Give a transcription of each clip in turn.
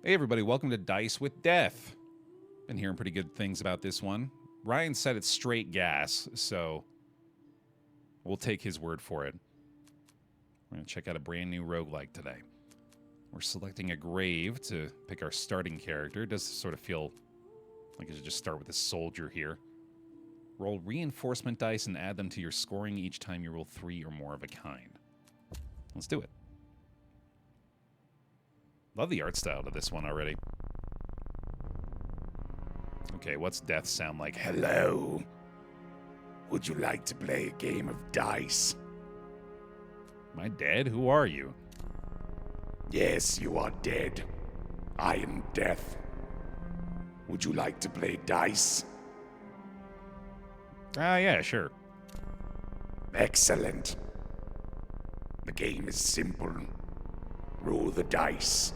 Hey everybody, welcome to Dice with Death. Been hearing pretty good things about this one. Ryan said it's straight gas, so we'll take his word for it. We're going to check out a brand new roguelike today. We're selecting a grave to pick our starting character. It does sort of feel like I should just start with a soldier here. Roll reinforcement dice and add them to your scoring each time you roll 3 or more of a kind. Let's do it. Love the art style to this one already. Okay, what's death sound like? Hello. Would you like to play a game of dice? Am I dead? Who are you? Yes, you are dead. I am death. Would you like to play dice? Yeah, sure. Excellent. The game is simple. Roll the dice.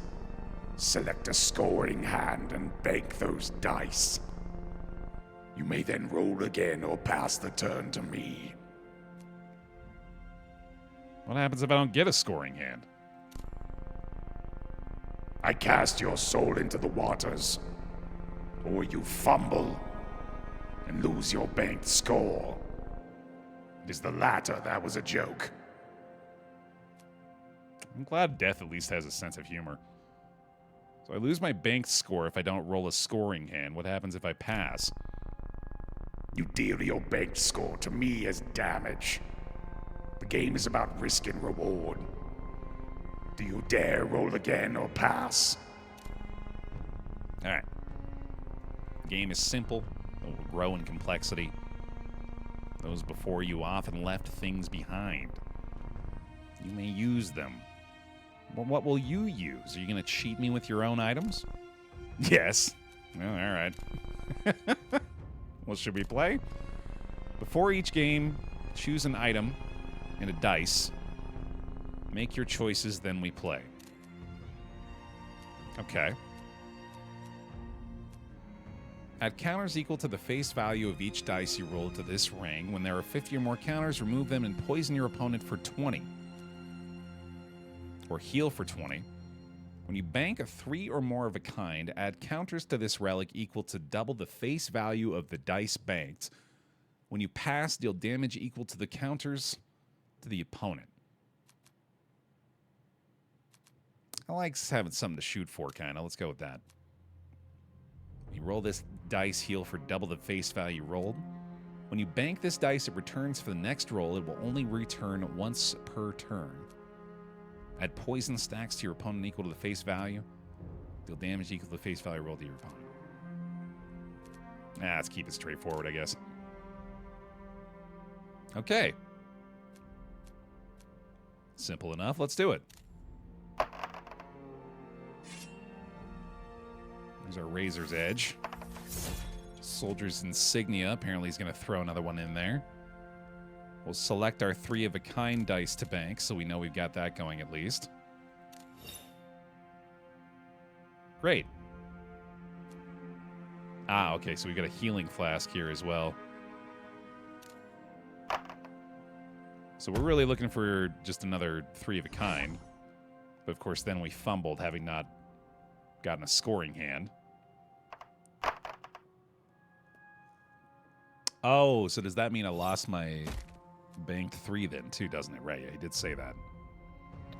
Select a scoring hand and bank those dice. You may then roll again or pass the turn to me. What happens if I don't get a scoring hand? I cast your soul into the waters, or you fumble and lose your banked score. It is the latter that was a joke. I'm glad death at least has a sense of humor. So I lose my banked score if I don't roll a scoring hand. What happens if I pass? You deal your banked score to me as damage. The game is about risk and reward. Do you dare roll again or pass? Alright. The game is simple. It will grow in complexity. Those before you often left things behind. You may use them. But what will you use? Are you going to cheat me with your own items? Yes. Well, alright. What should we play? Before each game, choose an item and a dice. Make your choices, then we play. Okay. Add counters equal to the face value of each dice you roll to this ring. When there are 50 or more counters, remove them and poison your opponent for 20. Or heal for 20. When you bank a 3 or more of a kind, add counters to this relic equal to double the face value of the dice banked. When you pass, deal damage equal to the counters to the opponent. I like having something to shoot for, kind of. Let's go with that. You roll this dice, heal for double the face value rolled. When you bank this dice, it returns for the next roll. It will only return once per turn. Add poison stacks to your opponent equal to the face value. Deal damage equal to the face value rolled to your opponent. Let's keep it straightforward, I guess. Okay. Simple enough. Let's do it. There's our Razor's Edge. Soldier's Insignia. Apparently he's going to throw another one in there. We'll select our 3-of-a-kind dice to bank, so we know we've got that going at least. Great. Okay, so we've got a healing flask here as well. So we're really looking for just another 3-of-a-kind. But of course, then we fumbled, having not gotten a scoring hand. Oh, so does that mean I lost my banked 3 then, too, doesn't it? Right, yeah, he did say that.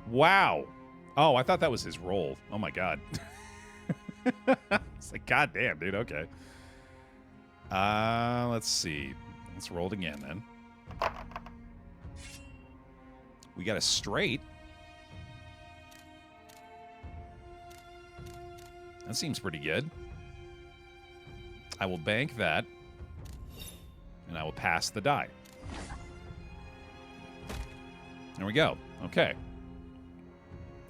Wow. Oh, I thought that was his roll. Oh, my God. It's like, God damn, dude, okay. Let's see. Let's roll it again, then. We got a straight. That seems pretty good. I will bank that. And I will pass the die. There we go. Okay.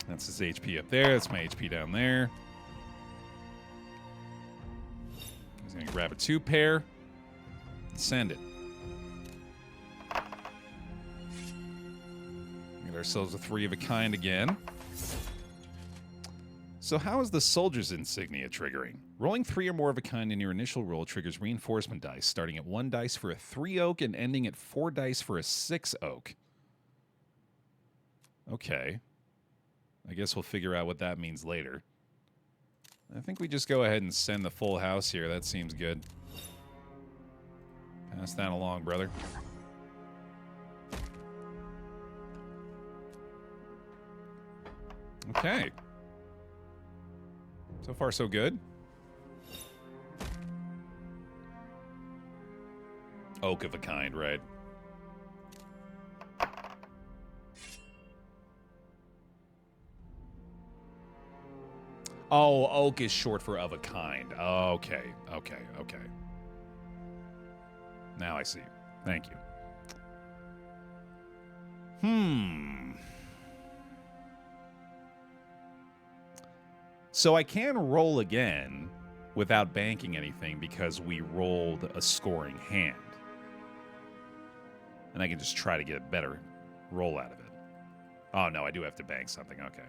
That's his HP up there. That's my HP down there. He's going to grab a 2-pair. Send it. Get ourselves a 3-of-a-kind again. So how is the Soldier's Insignia triggering? Rolling 3 or more of a kind in your initial roll triggers reinforcement dice, starting at 1 dice for a 3 oak and ending at 4 dice for a 6 oak. Okay. I guess we'll figure out what that means later. I think we just go ahead and send the full house here. That seems good. Pass that along, brother. Okay. So far, so good. Oak of a kind, right? Oh, oak is short for of a kind. Okay, okay, okay. Now I see. Thank you. So I can roll again without banking anything because we rolled a scoring hand. And I can just try to get a better roll out of it. Oh, no, I do have to bank something. Okay.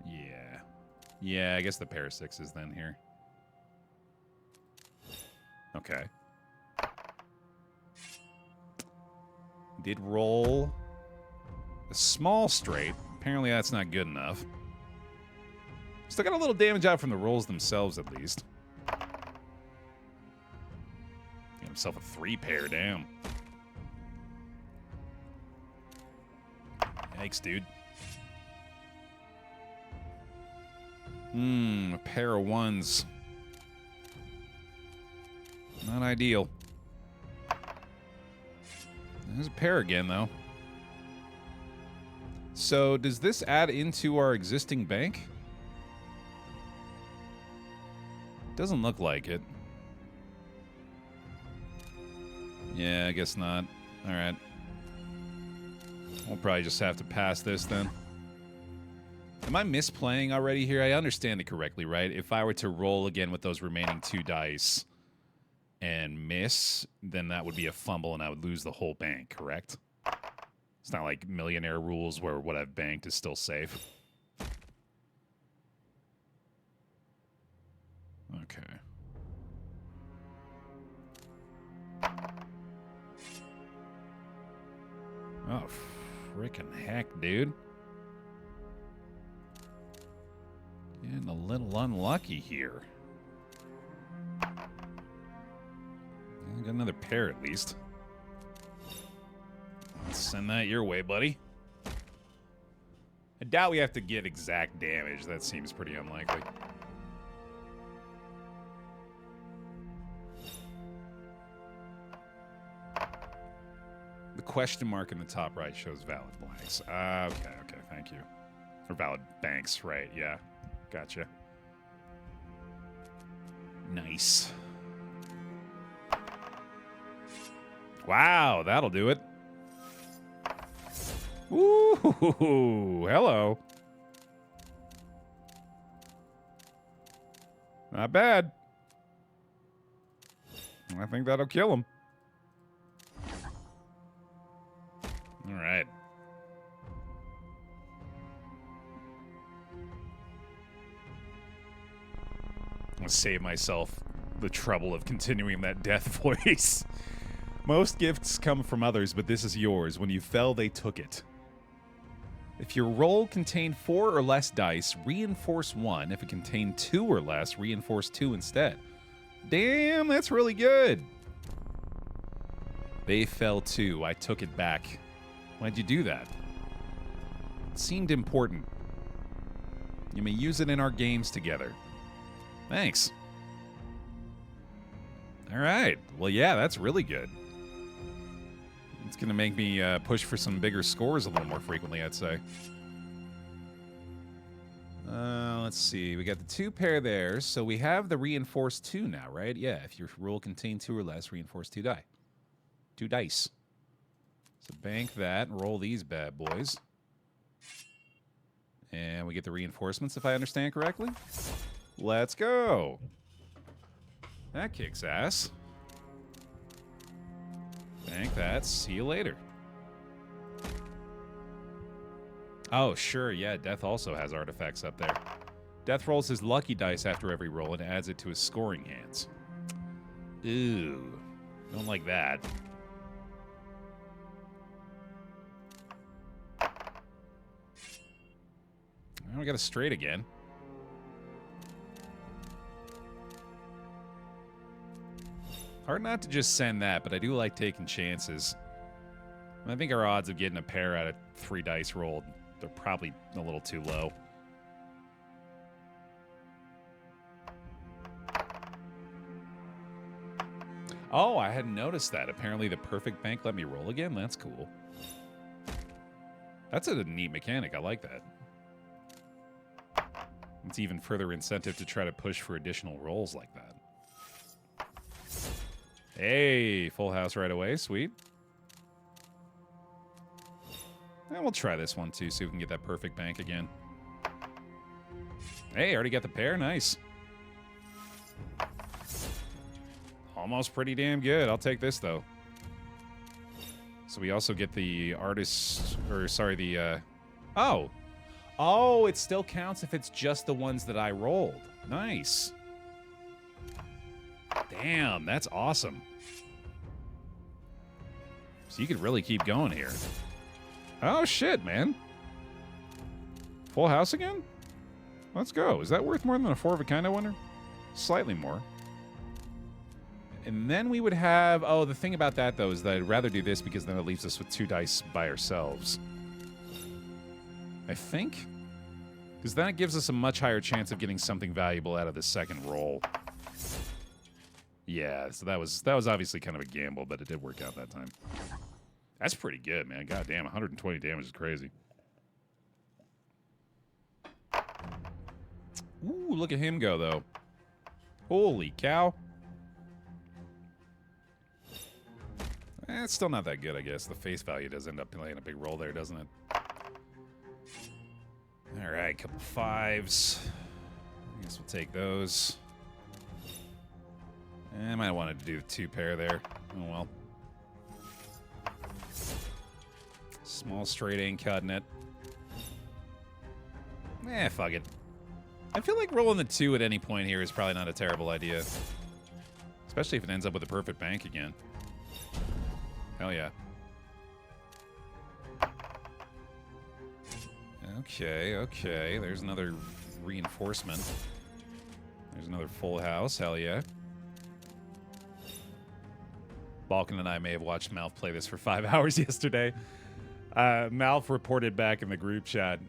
Yeah. Yeah, I guess the pair of sixes then here. Okay. Did roll a small straight. Apparently that's not good enough. Still got a little damage out from the rolls themselves, at least. Get himself a 3-pair, damn. Yikes, dude. A pair of ones. Not ideal. There's a pair again, though. So, does this add into our existing bank? Doesn't look like it. Yeah, I guess not. Alright. We'll probably just have to pass this then. Am I misplaying already here? I understand it correctly, right? If I were to roll again with those remaining 2 dice and miss, then that would be a fumble and I would lose the whole bank, correct? It's not like millionaire rules where what I've banked is still safe. Okay. Oh, frickin' heck, dude. Getting a little unlucky here. I got another pair at least. Let's send that your way, buddy. I doubt we have to get exact damage. That seems pretty unlikely. The question mark in the top right shows valid blanks. Okay, thank you. Or valid banks, right, yeah. Gotcha. Nice. Wow, that'll do it. Ooh, hello. Not bad. I think that'll kill him. All right. I'm gonna save myself the trouble of continuing that death voice. Most gifts come from others, but this is yours. When you fell, they took it. If your roll contained 4 or less dice, reinforce 1. If it contained 2 or less, reinforce 2 instead. Damn, that's really good. They fell too. I took it back. Why'd you do that? It seemed important. You may use it in our games together. Thanks. All right. Well, yeah, that's really good. It's going to make me push for some bigger scores a little more frequently, I'd say. Let's see. We got the 2 pair there, so we have the reinforced 2 now, right? Yeah, if your roll contained 2 or less, reinforce 2 die. 2 dice. So bank that and roll these bad boys. And we get the reinforcements, if I understand correctly. Let's go. That kicks ass. Bank that. See you later. Oh, sure. Yeah, Death also has artifacts up there. Death rolls his lucky dice after every roll and adds it to his scoring hands. Ooh. Don't like that. We got a straight again. Hard not to just send that, but I do like taking chances. I think our odds of getting a pair out of 3 dice rolled, they're probably a little too low. Oh, I hadn't noticed that. Apparently the perfect bank let me roll again. That's cool. That's a neat mechanic. I like that. It's even further incentive to try to push for additional rolls like that. Hey, full house right away. Sweet. And we'll try this one too, see if we can get that perfect bank again. Hey, already got the pair. Nice. Almost pretty damn good. I'll take this, though. So we also get the artist, or sorry, the, oh. Oh, it still counts if it's just the ones that I rolled. Nice. Damn, that's awesome. So you could really keep going here. Oh, shit, man. Full house again? Let's go. Is that worth more than a 4 of a kind, I wonder? Slightly more. And then we would have... Oh, the thing about that, though, is that I'd rather do this because then it leaves us with 2 dice by ourselves. I think. Because then it gives us a much higher chance of getting something valuable out of the second roll. Yeah, so that was obviously kind of a gamble, but it did work out that time. That's pretty good, man. God damn, 120 damage is crazy. Ooh, look at him go, though. Holy cow. It's still not that good, I guess. The face value does end up playing a big role there, doesn't it? All right, couple 5s. I guess we'll take those. I might want to do the 2 pair there. Oh, well. Small straight ain't cutting it. Fuck it. I feel like rolling the 2 at any point here is probably not a terrible idea. Especially if it ends up with a perfect bank again. Hell yeah. Okay, okay. There's another reinforcement. There's another full house. Hell yeah. Balkan and I may have watched Malf play this for 5 hours yesterday. Malf reported back in the group chat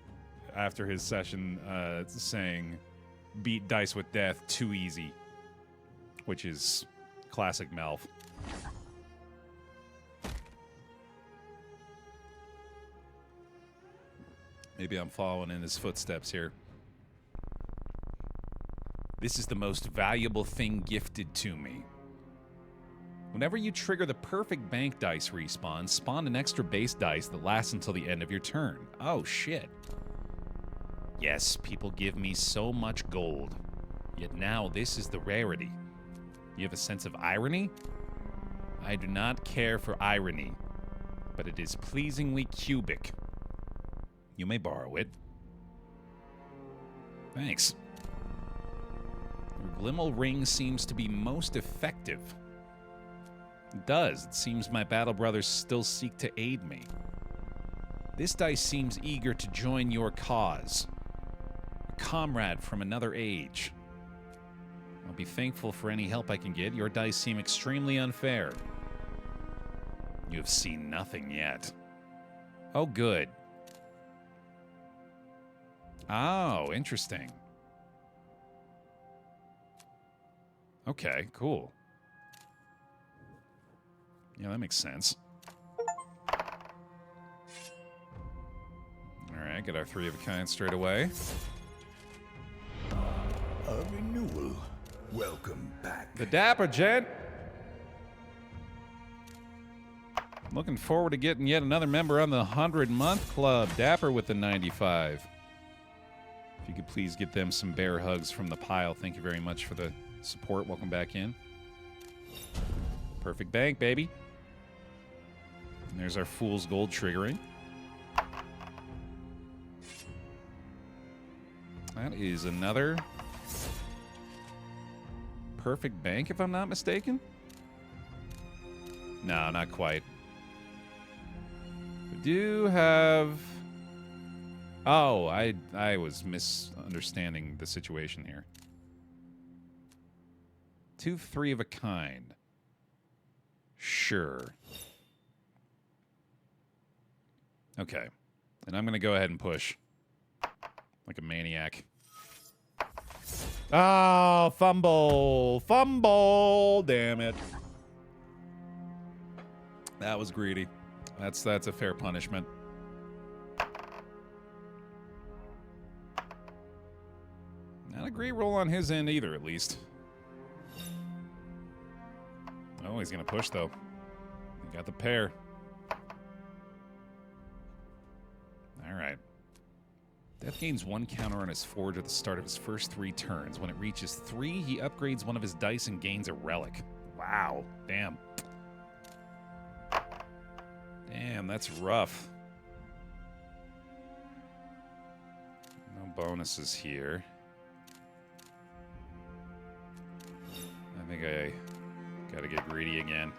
after his session saying, beat Dice with Death too easy. Which is classic Malf. Maybe I'm following in his footsteps here. This is the most valuable thing gifted to me. Whenever you trigger the perfect bank dice respawn, spawn an extra base dice that lasts until the end of your turn. Oh, shit. Yes, people give me so much gold. Yet now this is the rarity. You have a sense of irony? I do not care for irony, but it is pleasingly cubic. You may borrow it. Thanks. Your Glimmel ring seems to be most effective. It does. It seems my battle brothers still seek to aid me. This dice seems eager to join your cause. A comrade from another age. I'll be thankful for any help I can get. Your dice seem extremely unfair. You have seen nothing yet. Oh, good. Oh, interesting. Okay, cool. Yeah, that makes sense. Alright, get our 3 of a kind straight away. A renewal. Welcome back. The Dapper, gent! I'm looking forward to getting yet another member on the 100-month club. Dapper with the 95. If you could please get them some bear hugs from the pile. Thank you very much for the support. Welcome back in. Perfect bank, baby. And there's our Fool's Gold triggering. That is another perfect bank, if I'm not mistaken. No, not quite. We do have... Oh, I was misunderstanding the situation here. 2 3 of a kind. Sure. Okay. And I'm going to go ahead and push. Like a maniac. Oh, fumble. Fumble. Damn it. That was greedy. That's a fair punishment. Not a great roll on his end either, at least. Oh, he's going to push, though. He got the pair. All right. Death gains 1 counter on his forge at the start of his first 3 turns. When it reaches 3, he upgrades one of his dice and gains a relic. Wow. Damn. Damn, that's rough. No bonuses here. I think I gotta get greedy again.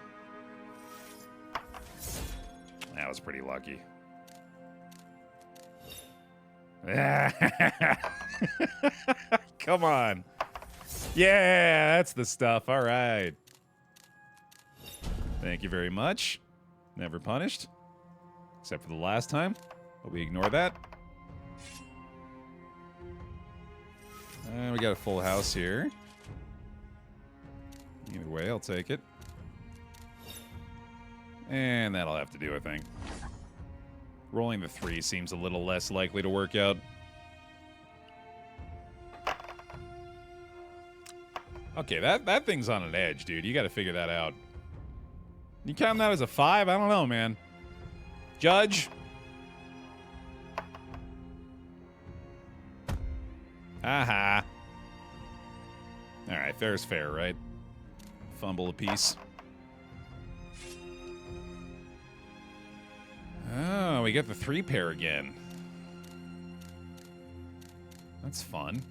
That was pretty lucky. Come on. Yeah, that's the stuff. All right. Thank you very much. Never punished. Except for the last time. But we ignore that. We got a full house here. Either way, I'll take it. And that'll have to do, I think. Rolling the 3 seems a little less likely to work out. Okay, that thing's on an edge, dude. You got to figure that out. You count that as a 5? I don't know, man. Judge? Aha. All right, fair is fair, right? Fumble a piece. Oh, we got the 3 pair again. That's fun.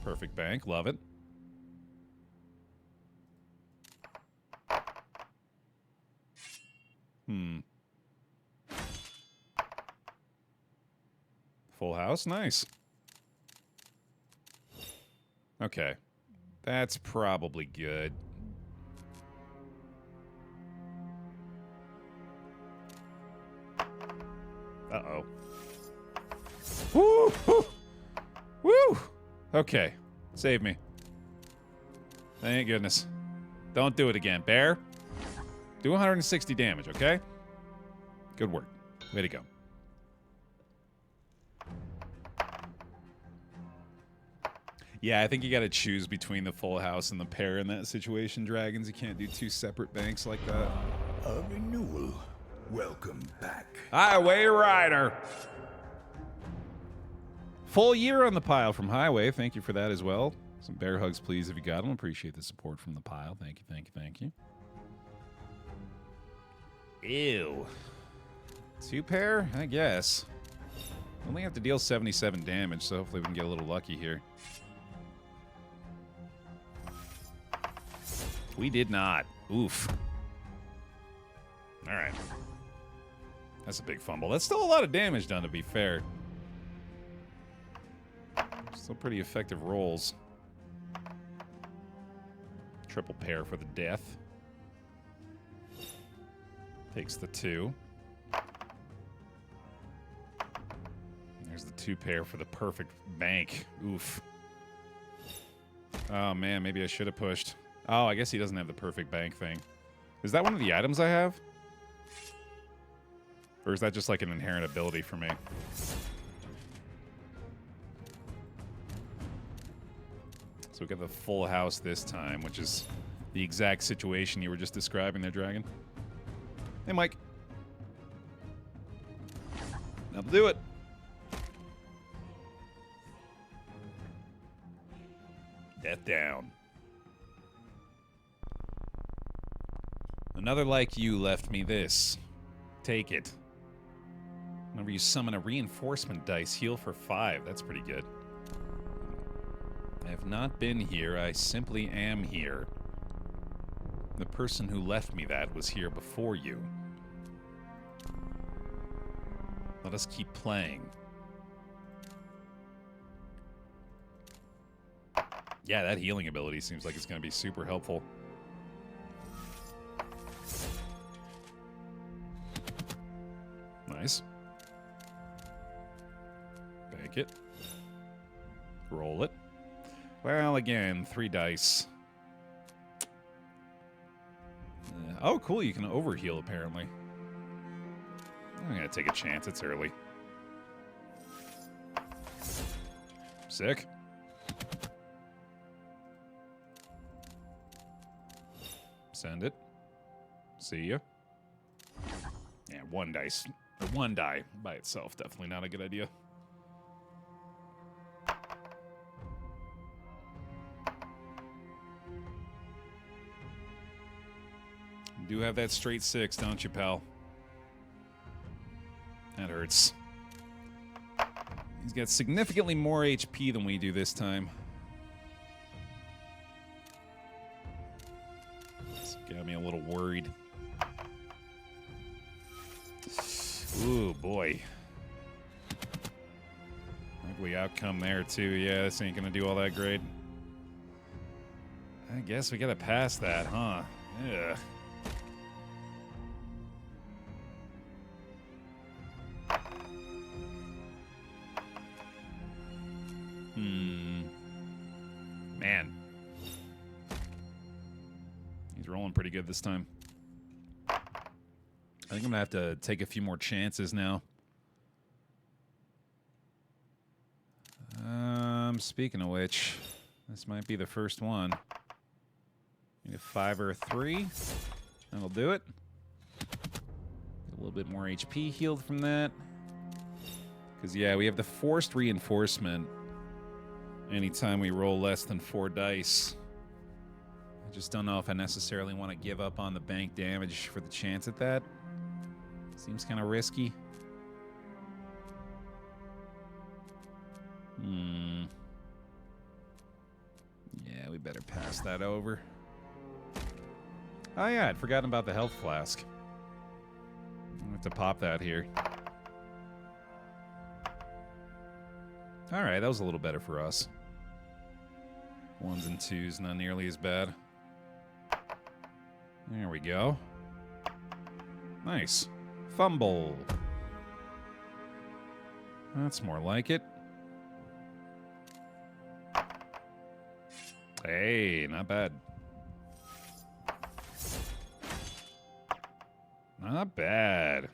Perfect bank, love it. Full house, nice. Okay. That's probably good. Uh-oh. Woo! Woo! Woo! Okay. Save me. Thank goodness. Don't do it again. Baer, do 160 damage, okay? Good work. Way to go. Yeah, I think you got to choose between the full house and the pair in that situation, Dragons. You can't do 2 separate banks like that. A renewal. Welcome back. Highway Rider. Full year on the pile from Highway. Thank you for that as well. Some bear hugs, please, if you got them. Appreciate the support from the pile. Thank you, thank you, thank you. Ew. 2 pair? I guess. Only have to deal 77 damage, so hopefully we can get a little lucky here. We did not. Oof. All right. That's a big fumble. That's still a lot of damage done, to be fair. Still pretty effective rolls. Triple pair for the death. Takes the 2. There's the 2 pair for the perfect bank. Oof. Oh, man, maybe I should have pushed. Oh, I guess he doesn't have the perfect bank thing. Is that one of the items I have? Or is that just like an inherent ability for me? So we got the full house this time, which is the exact situation you were just describing there, Dragon. Hey, Mike. That'll do it. Death down. Another like you left me this. Take it. Whenever you summon a reinforcement dice, heal for 5. That's pretty good. I have not been here. I simply am here. The person who left me that was here before you. Let us keep playing. Yeah, that healing ability seems like it's going to be super helpful. like it. Roll it. Well, again, 3 dice. Oh, cool. You can overheal, apparently. I'm going to take a chance. It's early. Sick. Send it. See ya. Yeah, 1 dice. Or 1 die by itself. Definitely not a good idea. You do have that straight 6, don't you, pal? That hurts. He's got significantly more HP than we do this time. It's got me a little worried. Ooh, boy. Ugly outcome there, too. Yeah, this ain't gonna do all that great. I guess we gotta pass that, huh? Yeah. Man. He's rolling pretty good this time. I think I'm going to have to take a few more chances now. Speaking of which, this might be the first one. Need a 5 or a 3. That'll do it. Get a little bit more HP healed from that. Because, yeah, we have the forced reinforcement anytime we roll less than 4 dice. I just don't know if I necessarily want to give up on the bank damage for the chance at that. Seems kind of risky. Yeah, we better pass that over. Oh yeah, I'd forgotten about the health flask. I have to pop that here. Alright, that was a little better for us. 1s and 2s, not nearly as bad. There we go. Nice. Fumble. That's more like it. Hey, not bad. Not bad.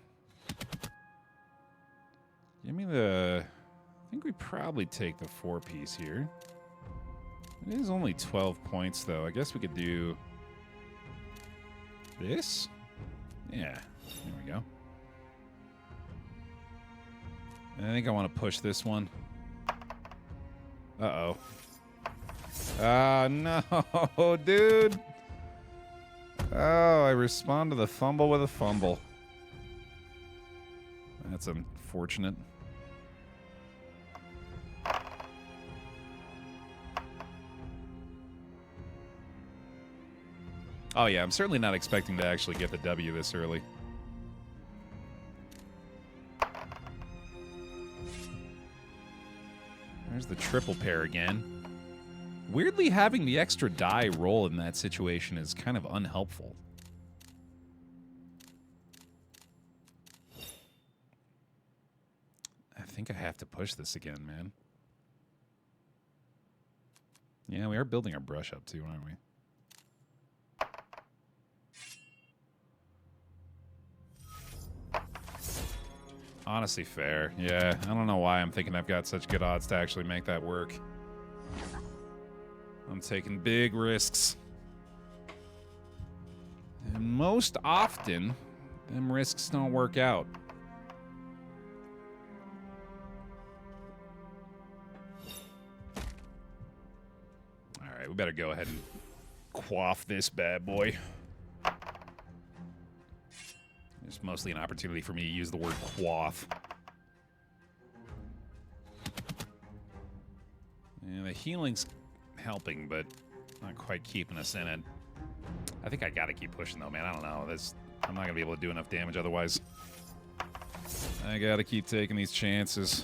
Give me the... I think we probably take the 4-piece here. It is only 12 points, though. I guess we could do... this? Yeah, there we go. I think I want to push this one. Uh-oh. Ah, no, dude. Oh, I respond to the fumble with a fumble. That's unfortunate. Oh, yeah, I'm certainly not expecting to actually get the W this early. There's the triple pair again. Weirdly, having the extra die roll in that situation is kind of unhelpful. I think I have to push this again, man. Yeah, we are building our brush up too, aren't we? Honestly, fair. Yeah, I don't know why I'm thinking I've got such good odds to actually make that work. I'm taking big risks. And most often, them risks don't work out. Alright, we better go ahead and quaff this bad boy. It's mostly an opportunity for me to use the word quaff. Yeah, the healing's helping, but not quite keeping us in it. I think I gotta keep pushing, though, man. I don't know. I'm not gonna be able to do enough damage otherwise. I gotta keep taking these chances.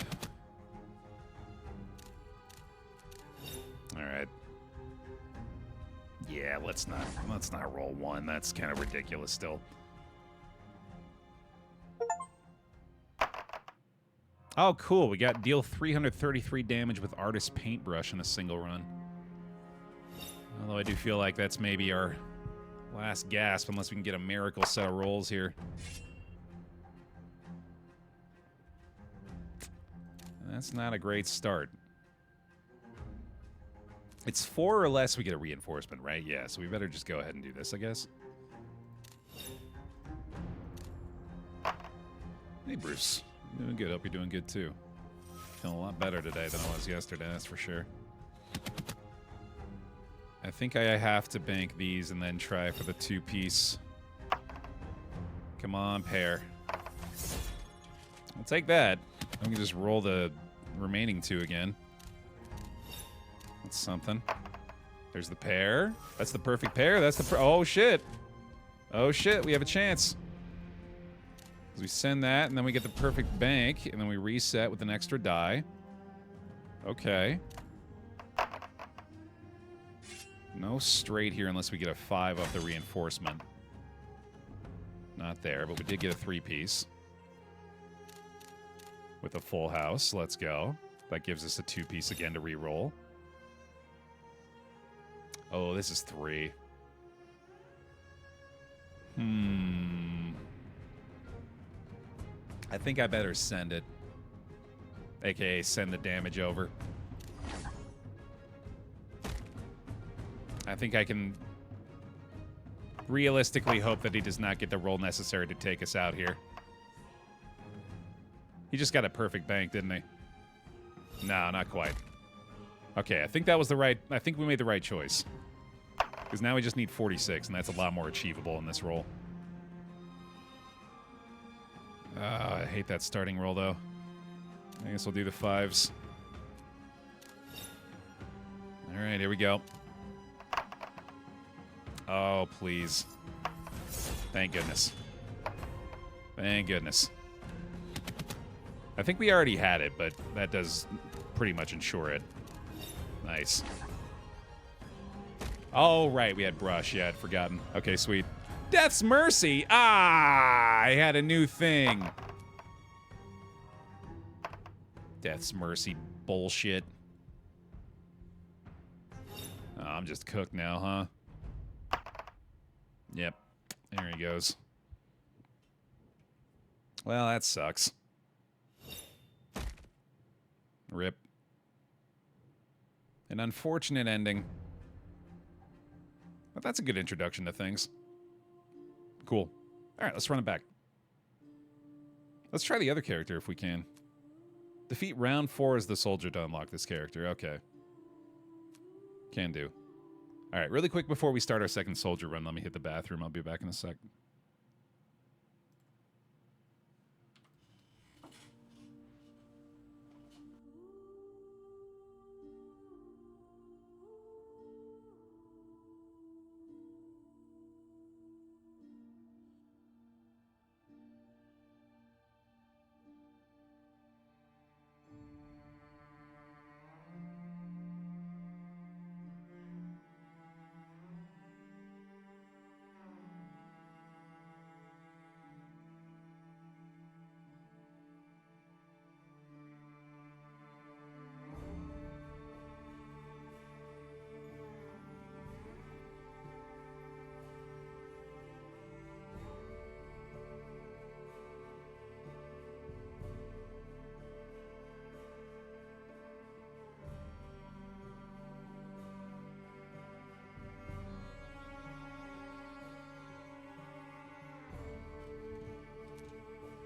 All right. Yeah, let's not roll 1. That's kind of ridiculous still. Oh, cool. We got deal 333 damage with Artist Paintbrush in a single run. Although I do feel like that's maybe our last gasp unless we can get a miracle set of rolls here. That's not a great start. It's 4 or less we get a reinforcement, right? Yeah, so we better just go ahead and do this, I guess. Hey, Bruce. Doing good. Hope you're doing good, too. Feeling a lot better today than I was yesterday, that's for sure. I think I have to bank these and then try for the 2-piece. Come on, pair. I'll take that. I can just roll the remaining 2 again. That's something. There's the pair. That's the perfect pair. That's the oh, shit. Oh, shit. We have a chance. We send that, and then we get the perfect bank, and then we reset with an extra die. Okay. No straight here unless we get a 5 off the reinforcement. Not there, but we did get a 3-piece. With a full house. Let's go. That gives us a 2-piece again to re-roll. Oh, this is 3. I think I better send it. AKA send the damage over. I think I can realistically hope that he does not get the roll necessary to take us out here. He just got a perfect bank, didn't he? No, not quite. Okay, I think that was the right... I think we made the right choice. Because now we just need 46, and that's a lot more achievable in this roll. I hate that starting roll, though. I guess we'll do the 5s. All right, here we go. Oh, please. Thank goodness. Thank goodness. I think we already had it, but that does pretty much ensure it. Nice. Oh, right, we had brush. Yeah, I'd forgotten. Okay, sweet. Death's Mercy! Ah! I had a new thing. Death's Mercy bullshit. Oh, I'm just cooked now, huh? Yep. There he goes. Well, that sucks. Rip. An unfortunate ending. But that's a good introduction to things. Cool. All right, let's run it back. Let's try the other character if we can. Defeat round 4 as the soldier to unlock this character. Okay. Can do. All right, really quick before we start our second soldier run, let me hit the bathroom. I'll be back in a sec.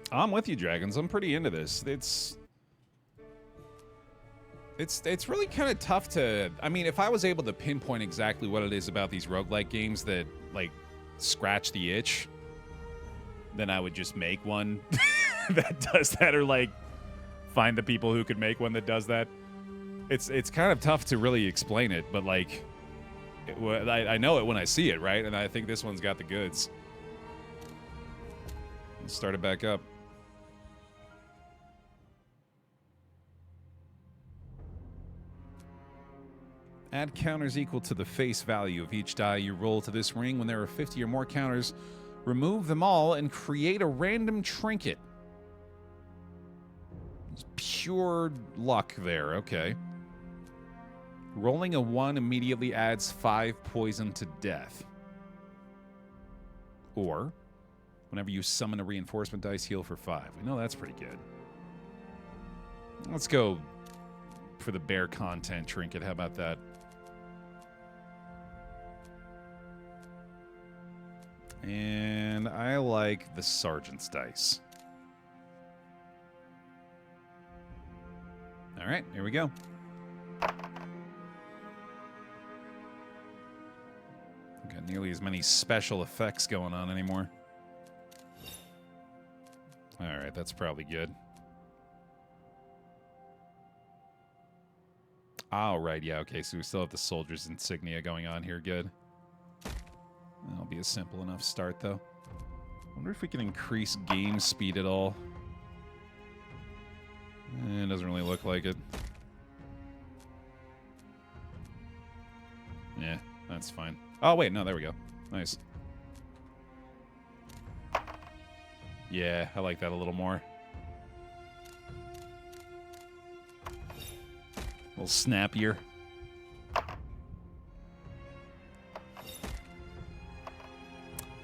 I'm with you, Dragons. I'm pretty into this. It's really kind of tough to... I mean, if I was able to pinpoint exactly what it is about these roguelike games that, like, scratch the itch, then I would just make one that does that, or, like, find the people who could make one that does that. It's kind of tough to really explain it, but, like, I know it when I see it, right? And I think this one's got the goods. Let's start it back up. Add counters equal to the face value of each die you roll to this ring. When there are 50 or more counters, remove them all and create a random trinket. Just pure luck there. Okay. Rolling a 1 immediately adds 5 poison to death. Or, whenever you summon a reinforcement dice, heal for 5. We know that's pretty good. Let's go for the Baer content trinket. How about that? And I like the Sergeant's dice. All right, here we go. Got nearly as many special effects going on anymore. All right, that's probably good. Oh, right, yeah, okay, so we still have the soldier's insignia going on here. Good. That'll be a simple enough start, though. Wonder if we can increase game speed at all. It doesn't really look like it. Yeah, that's fine. Oh, wait, no, there we go. Nice. Yeah, I like that a little more. A little snappier.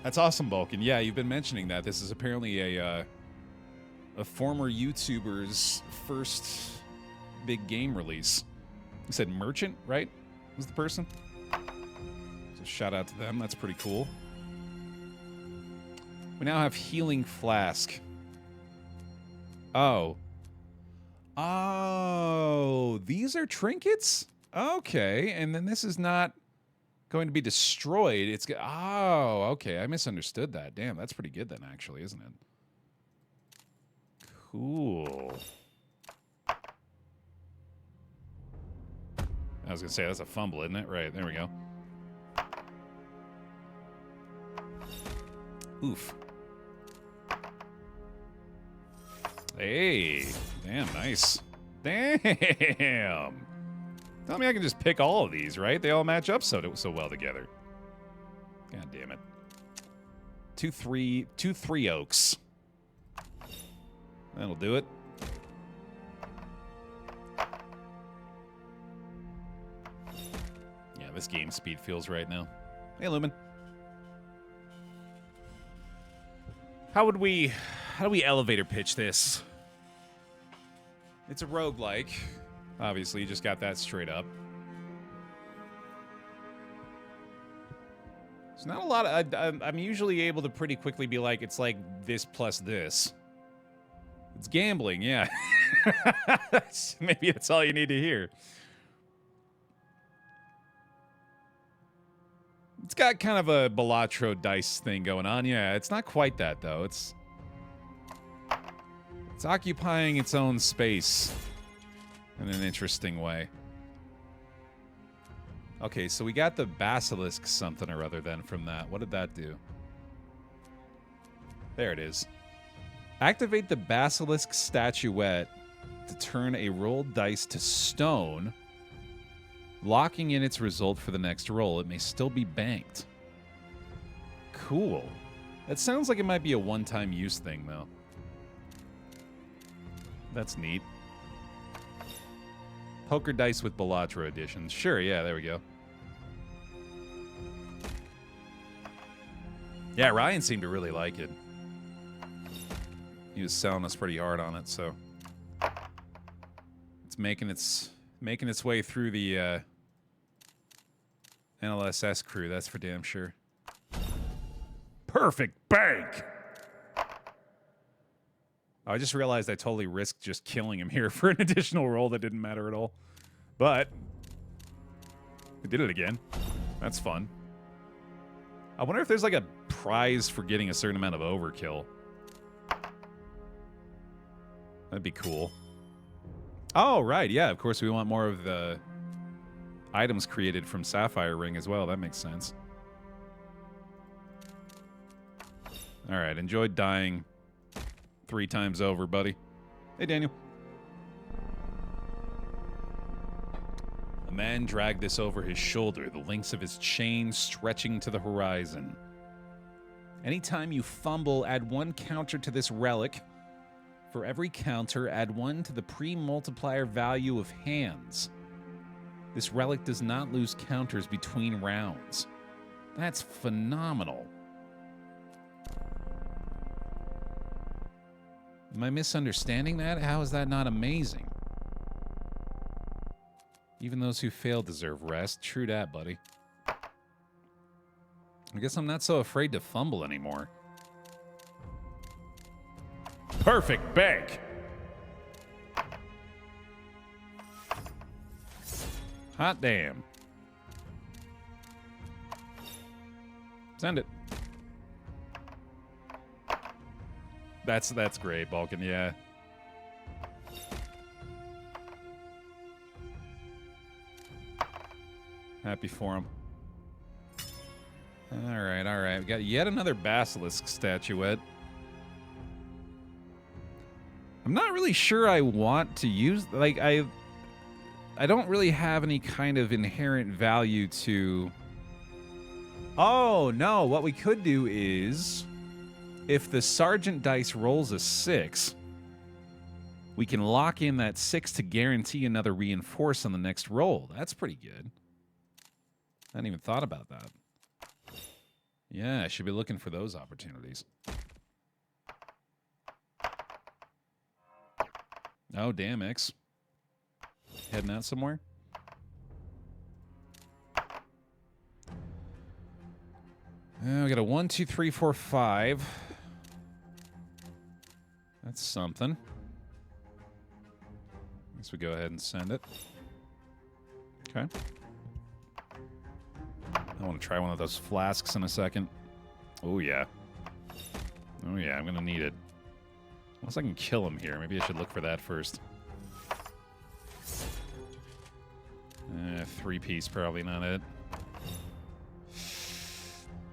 That's awesome, Vulcan. Yeah, you've been mentioning that. This is apparently a former YouTuber's first big game release. You said Merchant, right? Was the person? So shout out to them. That's pretty cool. We now have Healing Flask. Oh. Oh, these are trinkets? Okay, and then this is not going to be destroyed. It's oh, okay. I misunderstood that. Damn, that's pretty good then, actually, isn't it? Cool. I was gonna say that's a fumble, isn't it? Right, there we go. Oof. Hey, damn, nice. Damn. Tell me I can just pick all of these, right? They all match up so well together. God damn it. 2-3 oaks. That'll do it. Yeah, this game speed feels right now. Hey, Lumen. How do we elevator pitch this? It's a roguelike. Obviously, you just got that straight up. It's not a lot of... I'm usually able to pretty quickly be like, it's like this plus this. It's gambling, yeah. Maybe that's all you need to hear. It's got kind of a Balatro dice thing going on. Yeah, it's not quite that, though. It's occupying its own space in an interesting way. Okay, so we got the basilisk something or other then from that. What did that do? There it is. Activate the basilisk statuette to turn a rolled dice to stone, locking in its result for the next roll. It may still be banked. Cool. That sounds like it might be a one-time use thing, though. That's neat. Poker dice with Balatro edition. Sure, yeah, there we go. Yeah, Ryan seemed to really like it. He was selling us pretty hard on it, so it's making its way through the NLSS crew. That's for damn sure. Perfect bank. I just realized I totally risked just killing him here for an additional roll that didn't matter at all. But we did it again. That's fun. I wonder if there's like a prize for getting a certain amount of overkill. That'd be cool. Oh, right. Yeah, of course we want more of the items created from Sapphire Ring as well. That makes sense. All right. Enjoyed dying 3 times over, buddy. Hey, Daniel. A man dragged this over his shoulder, the links of his chain stretching to the horizon. Anytime you fumble, add 1 counter to this relic For every counter, add 1 to the pre-multiplier value of hands. This relic does not lose counters between rounds. That's phenomenal. Am I misunderstanding that? How is that not amazing? Even those who fail deserve rest. True that, buddy. I guess I'm not so afraid to fumble anymore. Perfect bank. Hot damn. Send it. That's great, Balkan, yeah. Happy for him. All right. We got yet another basilisk statuette. I'm not really sure I want to use... Like, I don't really have any kind of inherent value to... Oh, no. What we could do is... If the Sergeant dice rolls a 6, we can lock in that 6 to guarantee another reinforce on the next roll. That's pretty good. I hadn't even thought about that. Yeah, I should be looking for those opportunities. Oh, damn, X. Heading out somewhere? We got a 1, 2, 3, 4, 5. That's something. I guess we go ahead and send it. Okay. I want to try one of those flasks in a second. Oh, yeah. Oh, yeah, I'm going to need it. Unless I can kill him here. Maybe I should look for that first. 3-piece, probably not it.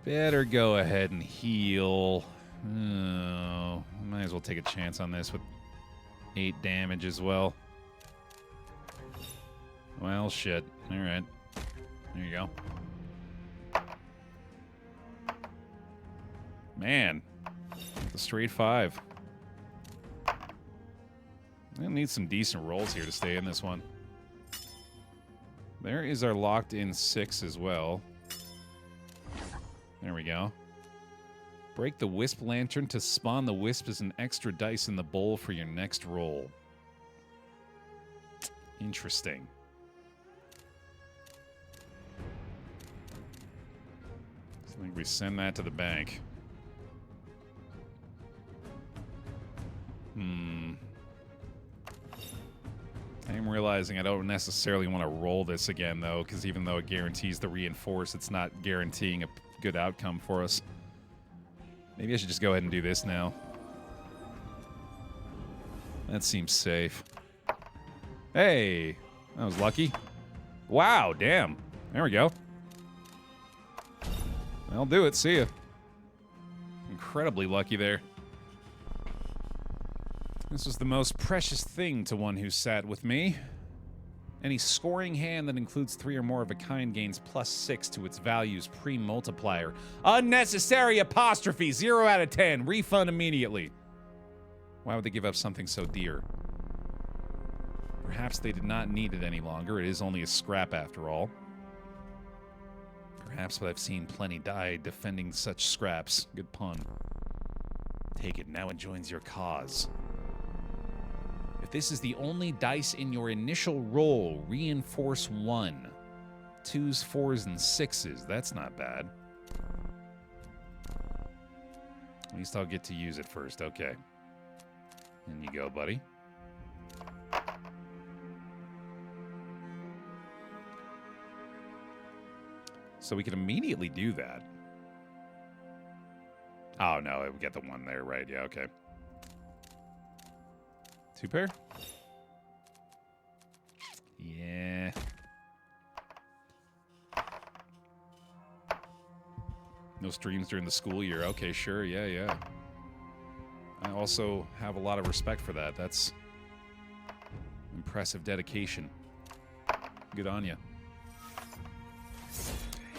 Better go ahead and heal. Oh, might as well take a chance on this with 8 damage as well. Well, shit. All right. There you go. Man. The straight 5. I need some decent rolls here to stay in this one. There is our locked-in 6 as well. There we go. Break the Wisp Lantern to spawn the Wisp as an extra dice in the bowl for your next roll. Interesting. So I think we send that to the bank. I'm realizing I don't necessarily want to roll this again, though, because even though it guarantees the reinforce, it's not guaranteeing a good outcome for us. Maybe I should just go ahead and do this now. That seems safe. Hey! That was lucky. Wow, damn. There we go. I'll do it. See ya. Incredibly lucky there. This was the most precious thing to one who sat with me. Any scoring hand that includes 3 or more of a kind gains +6 to its value's pre-multiplier. Unnecessary apostrophe! 0 out of 10. Refund immediately. Why would they give up something so dear? Perhaps they did not need it any longer. It is only a scrap after all. Perhaps, but I've seen plenty die defending such scraps. Good pun. Take it. Now it joins your cause. If this is the only dice in your initial roll, reinforce 1. 2s, 4s, and 6s. That's not bad. At least I'll get to use it first. Okay. In you go, buddy. So we can immediately do that. Oh, no. We get the 1 there, right? Yeah, okay. 2 pair? Yeah. No streams during the school year. Okay, sure. Yeah. I also have a lot of respect for that. That's impressive dedication. Good on you.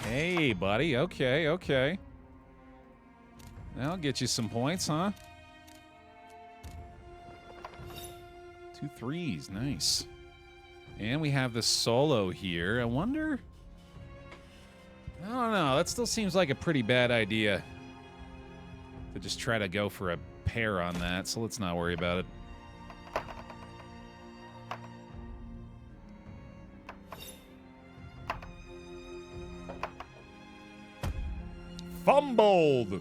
Hey, buddy. Okay. That'll get you some points, huh? 2 3s, nice. And we have the solo here. I wonder... I don't know, that still seems like a pretty bad idea. To just try to go for a pair on that, so let's not worry about it. Fumbled!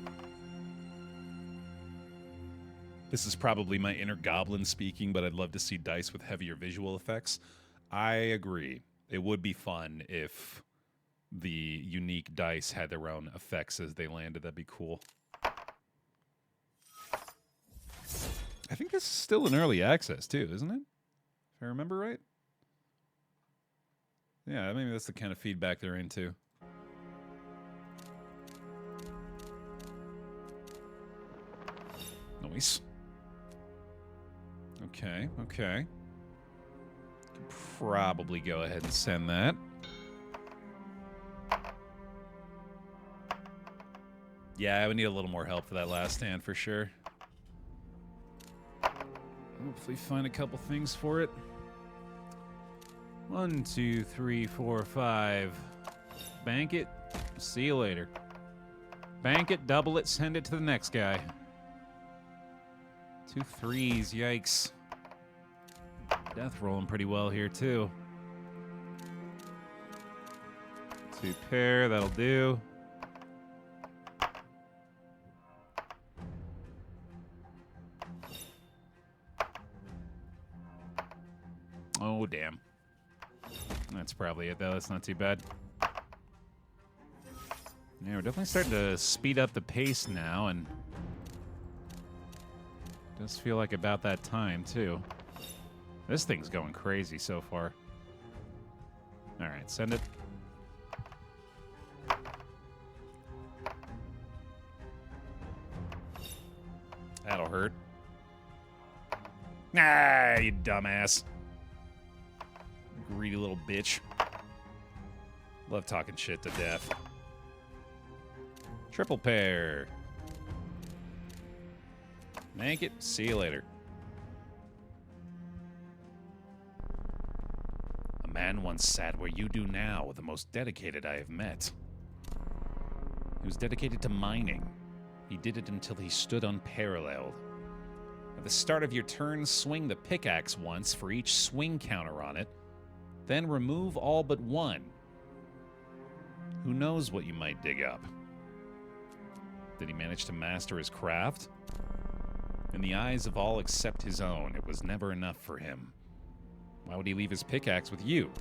This is probably my inner goblin speaking, but I'd love to see dice with heavier visual effects. I agree. It would be fun if the unique dice had their own effects as they landed. That'd be cool. I think this is still in early access, too, isn't it? If I remember right. Yeah, maybe that's the kind of feedback they're into. Nice. Okay, okay. Can probably go ahead and send that. Yeah, I would need a little more help for that last stand for sure. Hopefully find a couple things for it. 1, 2, 3, 4, 5. Bank it. See you later. Bank it, double it, send it to the next guy. 2 3s, yikes. Death rolling pretty well here, too. 2 pair, that'll do. Oh, damn. That's probably it, though. That's not too bad. Yeah, we're definitely starting to speed up the pace now, and does feel like about that time, too. This thing's going crazy so far. All right, send it. That'll hurt. Ah, you dumbass. Greedy little bitch. Love talking shit to death. Triple pair. Make it. See you later. A man once sat where you do now, the most dedicated I have met. He was dedicated to mining. He did it until he stood unparalleled. At the start of your turn, swing the pickaxe once for each swing counter on it. Then remove all but one. Who knows what you might dig up? Did he manage to master his craft? In the eyes of all except his own, it was never enough for him. Why would he leave his pickaxe with you?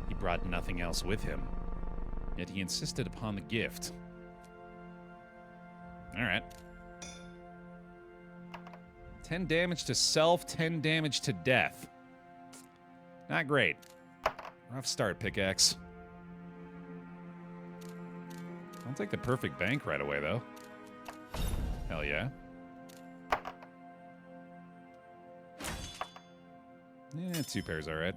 He brought nothing else with him. Yet he insisted upon the gift. All right. 10 damage to self, 10 damage to death. Not great. Rough start, pickaxe. I'll take the perfect bank right away, though. Hell yeah. Yeah, 2 pairs, all right.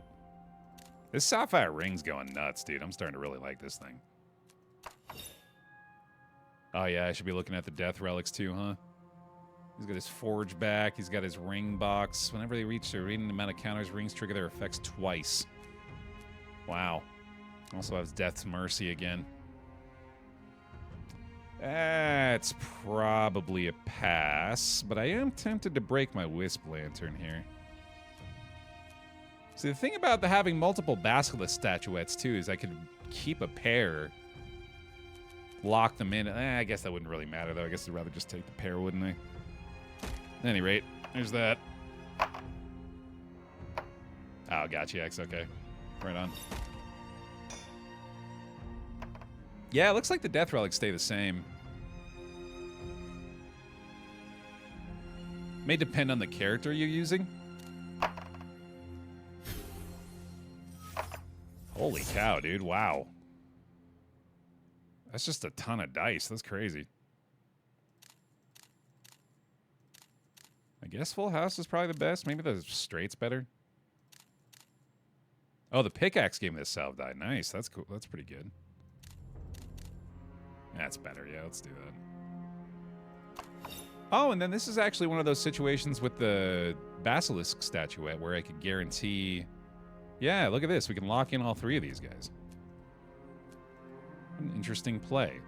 This sapphire ring's going nuts, dude. I'm starting to really like this thing. Oh, yeah, I should be looking at the death relics, too, huh? He's got his forge back. He's got his ring box. Whenever they reach a reading amount of counters, rings trigger their effects twice. Wow. Also has Death's Mercy again. That's probably a pass, but I am tempted to break my Wisp Lantern here. See, the thing about having multiple Basilisk statuettes, too, is I could keep a pair, lock them in. I guess that wouldn't really matter, though. I guess I'd rather just take the pair, wouldn't I? At any rate, there's that. Oh, gotcha, X. Okay. Right on. Yeah, it looks like the death relics stay the same. May depend on the character you're using. Holy cow, dude. Wow. That's just a ton of dice. That's crazy. I guess full house is probably the best. Maybe the straight's better. Oh, the pickaxe gave me the salve die. Nice. That's cool. That's pretty good. That's better. Yeah, let's do that. Oh, and then this is actually one of those situations with the basilisk statuette where I could guarantee... Yeah, look at this. We can lock in all 3 of these guys. An interesting play.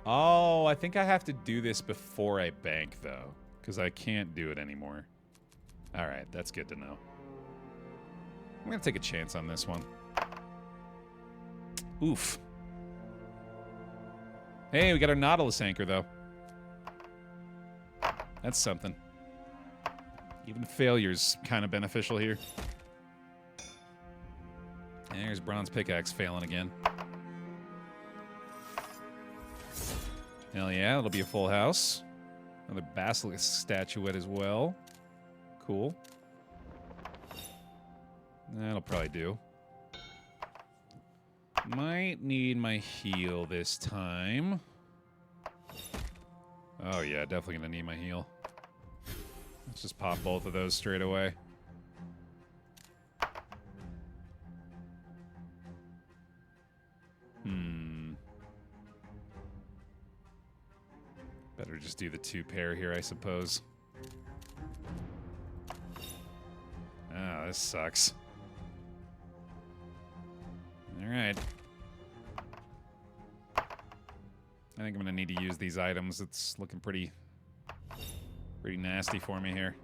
Oh, I think I have to do this before I bank, though, because I can't do it anymore. All right, that's good to know. I'm going to take a chance on this one. Oof. Hey, we got our Nautilus anchor, though. That's something. Even failure's kind of beneficial here. And there's Bronze Pickaxe failing again. Hell yeah, it'll be a full house. Another basilisk statuette as well. Cool. That'll probably do. Might need my heal this time. Oh yeah, definitely gonna need my heal. Let's just pop both of those straight away. Better just do the 2 pair here, I suppose. Ah, this sucks. Alright. I think I'm gonna need to use these items. It's looking pretty nasty for me here.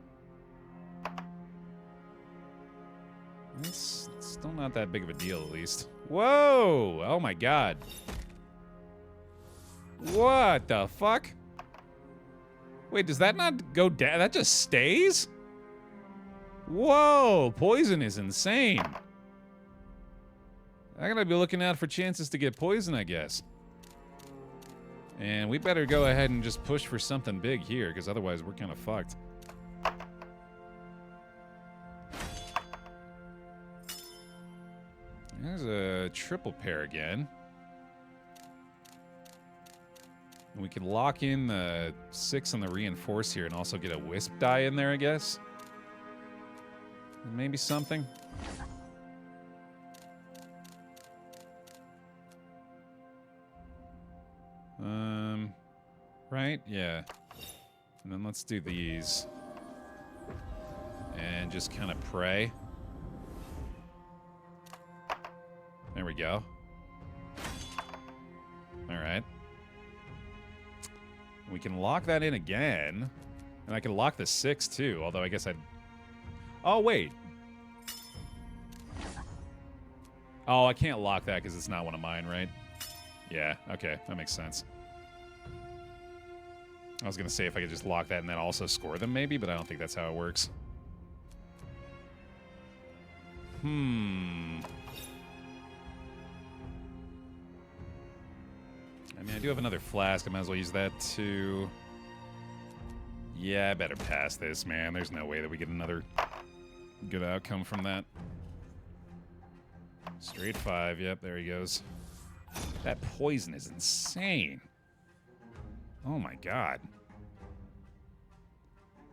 It's still not that big of a deal, at least. Whoa! Oh my god. What the fuck? Wait, does that not go down? That just stays? Whoa! Poison is insane. I gotta be looking out for chances to get poison, I guess. And we better go ahead and just push for something big here, because otherwise we're kind of fucked. There's a triple pair again. And we can lock in the 6 on the reinforce here and also get a wisp die in there, I guess. Maybe something. Right? Yeah. And then let's do these. And just kind of pray. There we go. Alright. We can lock that in again. And I can lock the 6 too, although I guess I'd... Oh, wait. Oh, I can't lock that because it's not one of mine, right? Yeah, okay. That makes sense. I was going to say if I could just lock that and then also score them maybe, but I don't think that's how it works. I mean, I do have another flask. I might as well use that too. Yeah, I better pass this, man. There's no way that we get another good outcome from that. Straight 5. Yep, there he goes. That poison is insane. Oh my god.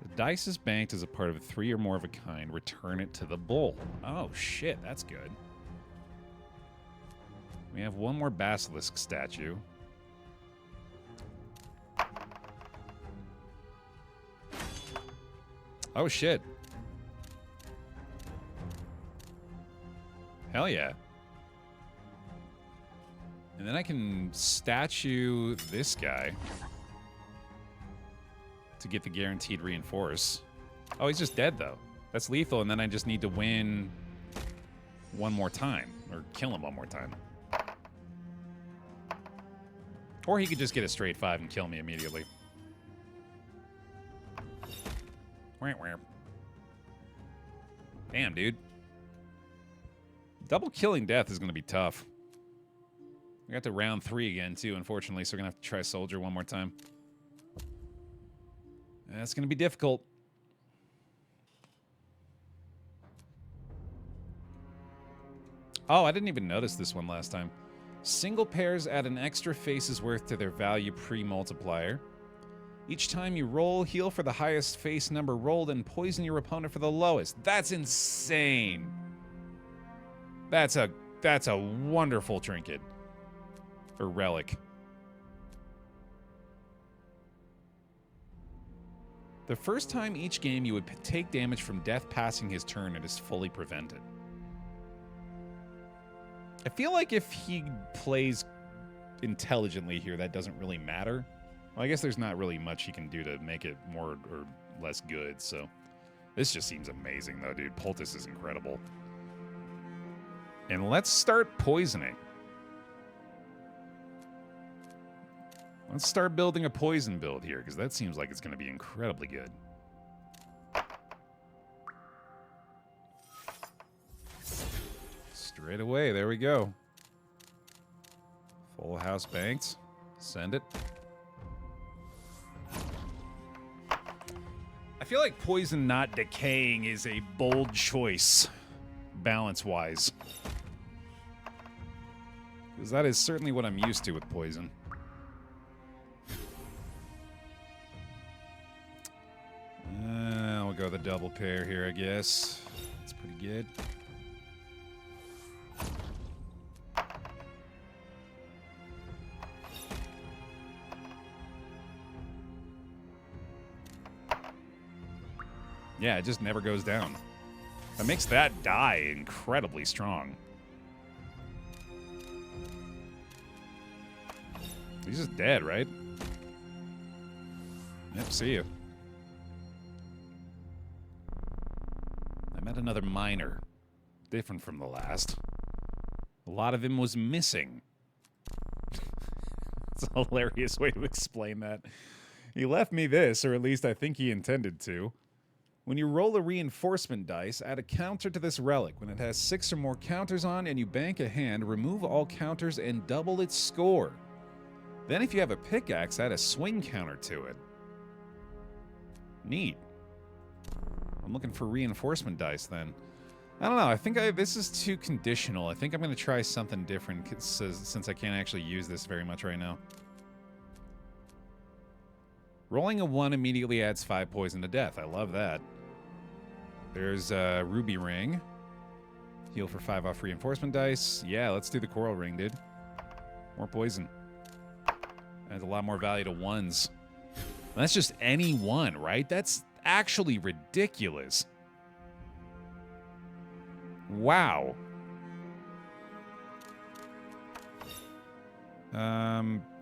The dice is banked as a part of 3 or more of a kind. Return it to the bowl. Oh shit, that's good. We have one more basilisk statue. Oh shit. Hell yeah. And then I can statue this guy to get the guaranteed reinforce. Oh, he's just dead, though. That's lethal, and then I just need to win one more time. Or kill him one more time. Or he could just get a straight 5 and kill me immediately. Damn, dude. Double killing death is going to be tough. We got to round 3 again, too, unfortunately, so we're going to have to try Soldier one more time. That's going to be difficult. Oh, I didn't even notice this one last time. Single pairs add an extra face's worth to their value pre-multiplier. Each time you roll, heal for the highest face number rolled and poison your opponent for the lowest. That's insane. That's a wonderful trinket. Or relic. The first time each game you would take damage from death passing his turn, it is fully prevented. I feel like if he plays intelligently here, that doesn't really matter. Well, I guess there's not really much he can do to make it more or less good, so... This just seems amazing, though, dude. Poultice is incredible. And let's start poisoning. Let's start building a poison build here, because that seems like it's going to be incredibly good. Straight away, there we go. Full house banked. Send it. I feel like poison not decaying is a bold choice, balance-wise. Because that is certainly what I'm used to with poison. We'll go the double pair here, I guess. That's pretty good. Yeah, it just never goes down. That makes that die incredibly strong. He's just dead, right? Yep, see you. I met another miner. Different from the last. A lot of him was missing. It's a hilarious way to explain that. He left me this, or at least I think he intended to. When you roll a reinforcement dice, add a counter to this relic. When it has 6 or more counters on and you bank a hand, remove all counters and double its score. Then if you have a pickaxe, add a swing counter to it. Neat. I'm looking for reinforcement dice then. I don't know, I think this is too conditional. I think I'm going to try something different since I can't actually use this very much right now. Rolling a 1 immediately adds 5 poison to death. I love that. There's a ruby ring. Heal for 5 off reinforcement dice. Yeah, let's do the coral ring, dude. More poison. Adds a lot more value to 1s. And that's just any 1, right? That's actually ridiculous. Wow.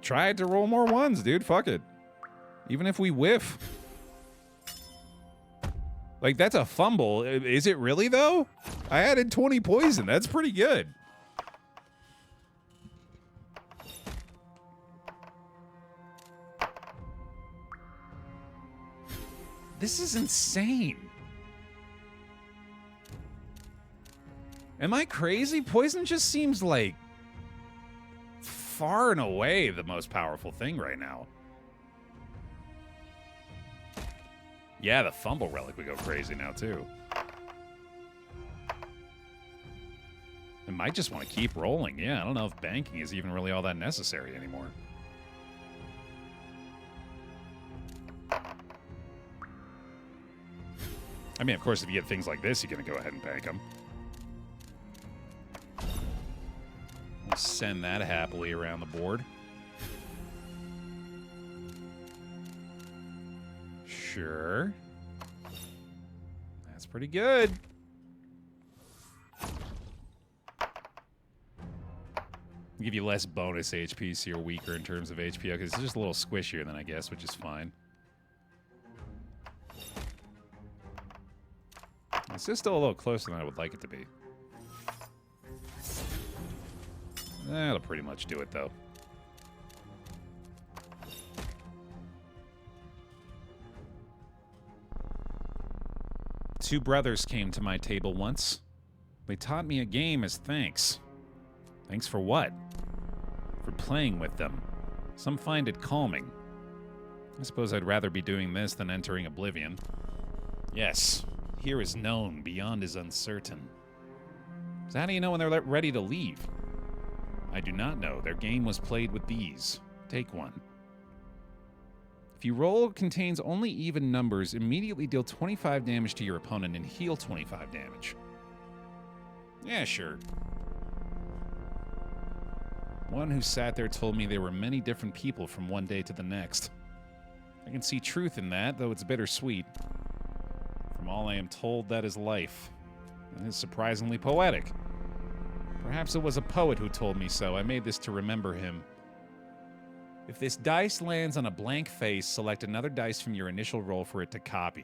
Try to roll more 1s, dude. Fuck it. Even if we whiff. Like, that's a fumble. Is it really, though? I added 20 poison. That's pretty good. This is insane. Am I crazy? Poison just seems like far and away the most powerful thing right now. Yeah, the fumble relic would go crazy now, too. I might just want to keep rolling. Yeah, I don't know if banking is even really all that necessary anymore. I mean, of course, if you get things like this, you're going to go ahead and bank them. We'll send that happily around the board. Sure. That's pretty good. Give you less bonus HP, so you're weaker in terms of HP, because it's just a little squishier than I guess, which is fine. It's just still a little closer than I would like it to be. That'll pretty much do it, though. Two brothers came to my table once. They taught me a game as thanks. Thanks for what? For playing with them. Some find it calming. I suppose I'd rather be doing this than entering oblivion. Yes, here is known, beyond is uncertain. So how do you know when they're ready to leave? I do not know. Their game was played with these. Take one. If you roll contains only even numbers, immediately deal 25 damage to your opponent and heal 25 damage. Yeah, sure. One who sat there told me there were many different people from one day to the next. I I can see truth in that, though it's bittersweet. From all I am told, that is life. That is surprisingly poetic. Perhaps it was a poet who told me so. I made this to remember him. If this dice lands on a blank face, select another dice from your initial roll for it to copy.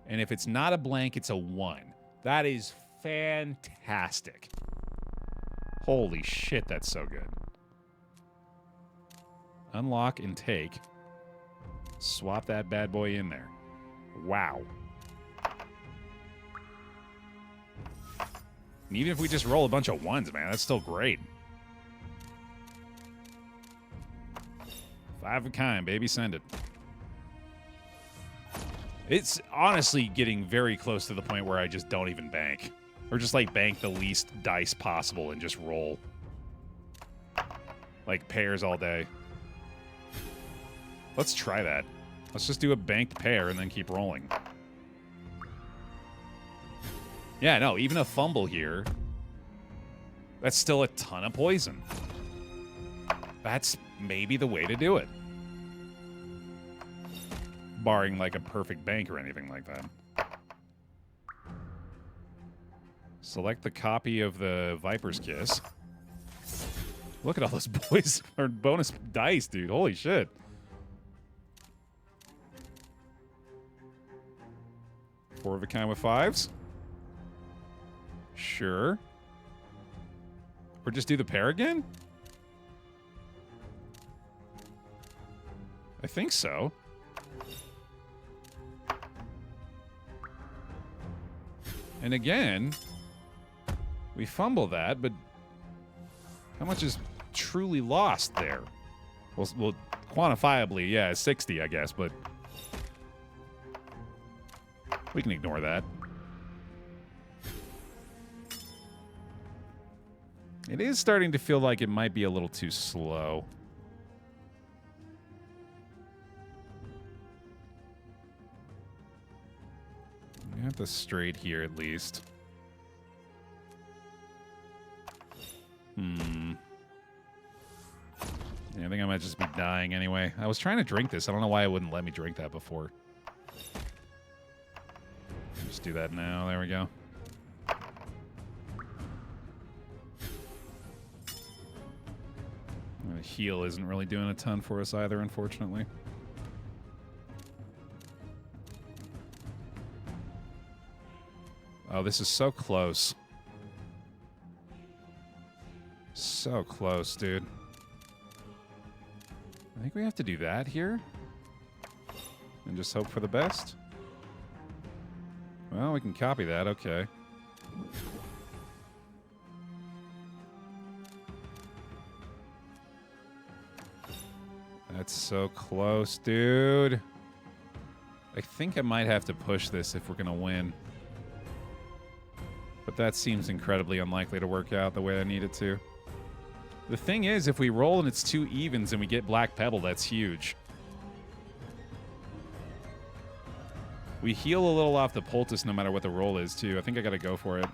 And if it's not a blank, it's a 1. That is fantastic. Holy shit, that's so good. Unlock and take. Swap that bad boy in there. Wow. And even if we just roll a bunch of 1s, man, that's still great. 5 of a kind, baby. Send it. It's honestly getting very close to the point where I just don't even bank. Or just, like, bank the least dice possible and just roll. Like, pairs all day. Let's try that. Let's just do a banked pair and then keep rolling. Yeah, no, even a fumble here. That's still a ton of poison. That's maybe the way to do it. Barring, like, a perfect bank or anything like that. Select the copy of the Viper's Kiss. Look at all those boys, or bonus dice, dude. Holy shit. Four of a kind with 5s. Sure. Or just do the pair again? I think so. And again, we fumble that, but how much is truly lost there? Well, quantifiably, yeah, 60, I guess, but we can ignore that. It is starting to feel like it might be a little too slow. We have the straight here at least. Yeah, I think I might just be dying anyway. I was trying to drink this. I don't know why it wouldn't let me drink that before. Just do that now. There we go. The heal isn't really doing a ton for us either, unfortunately. Oh, this is so close. So close, dude. I think we have to do that here. And just hope for the best. Well, we can copy that, okay. That's so close, dude. I think I might have to push this if we're gonna win. But that seems incredibly unlikely to work out the way I need it to. The thing is, if we roll and it's 2 evens and we get Black Pebble, that's huge. We heal a little off the poultice no matter what the roll is, too. I think I gotta go for it.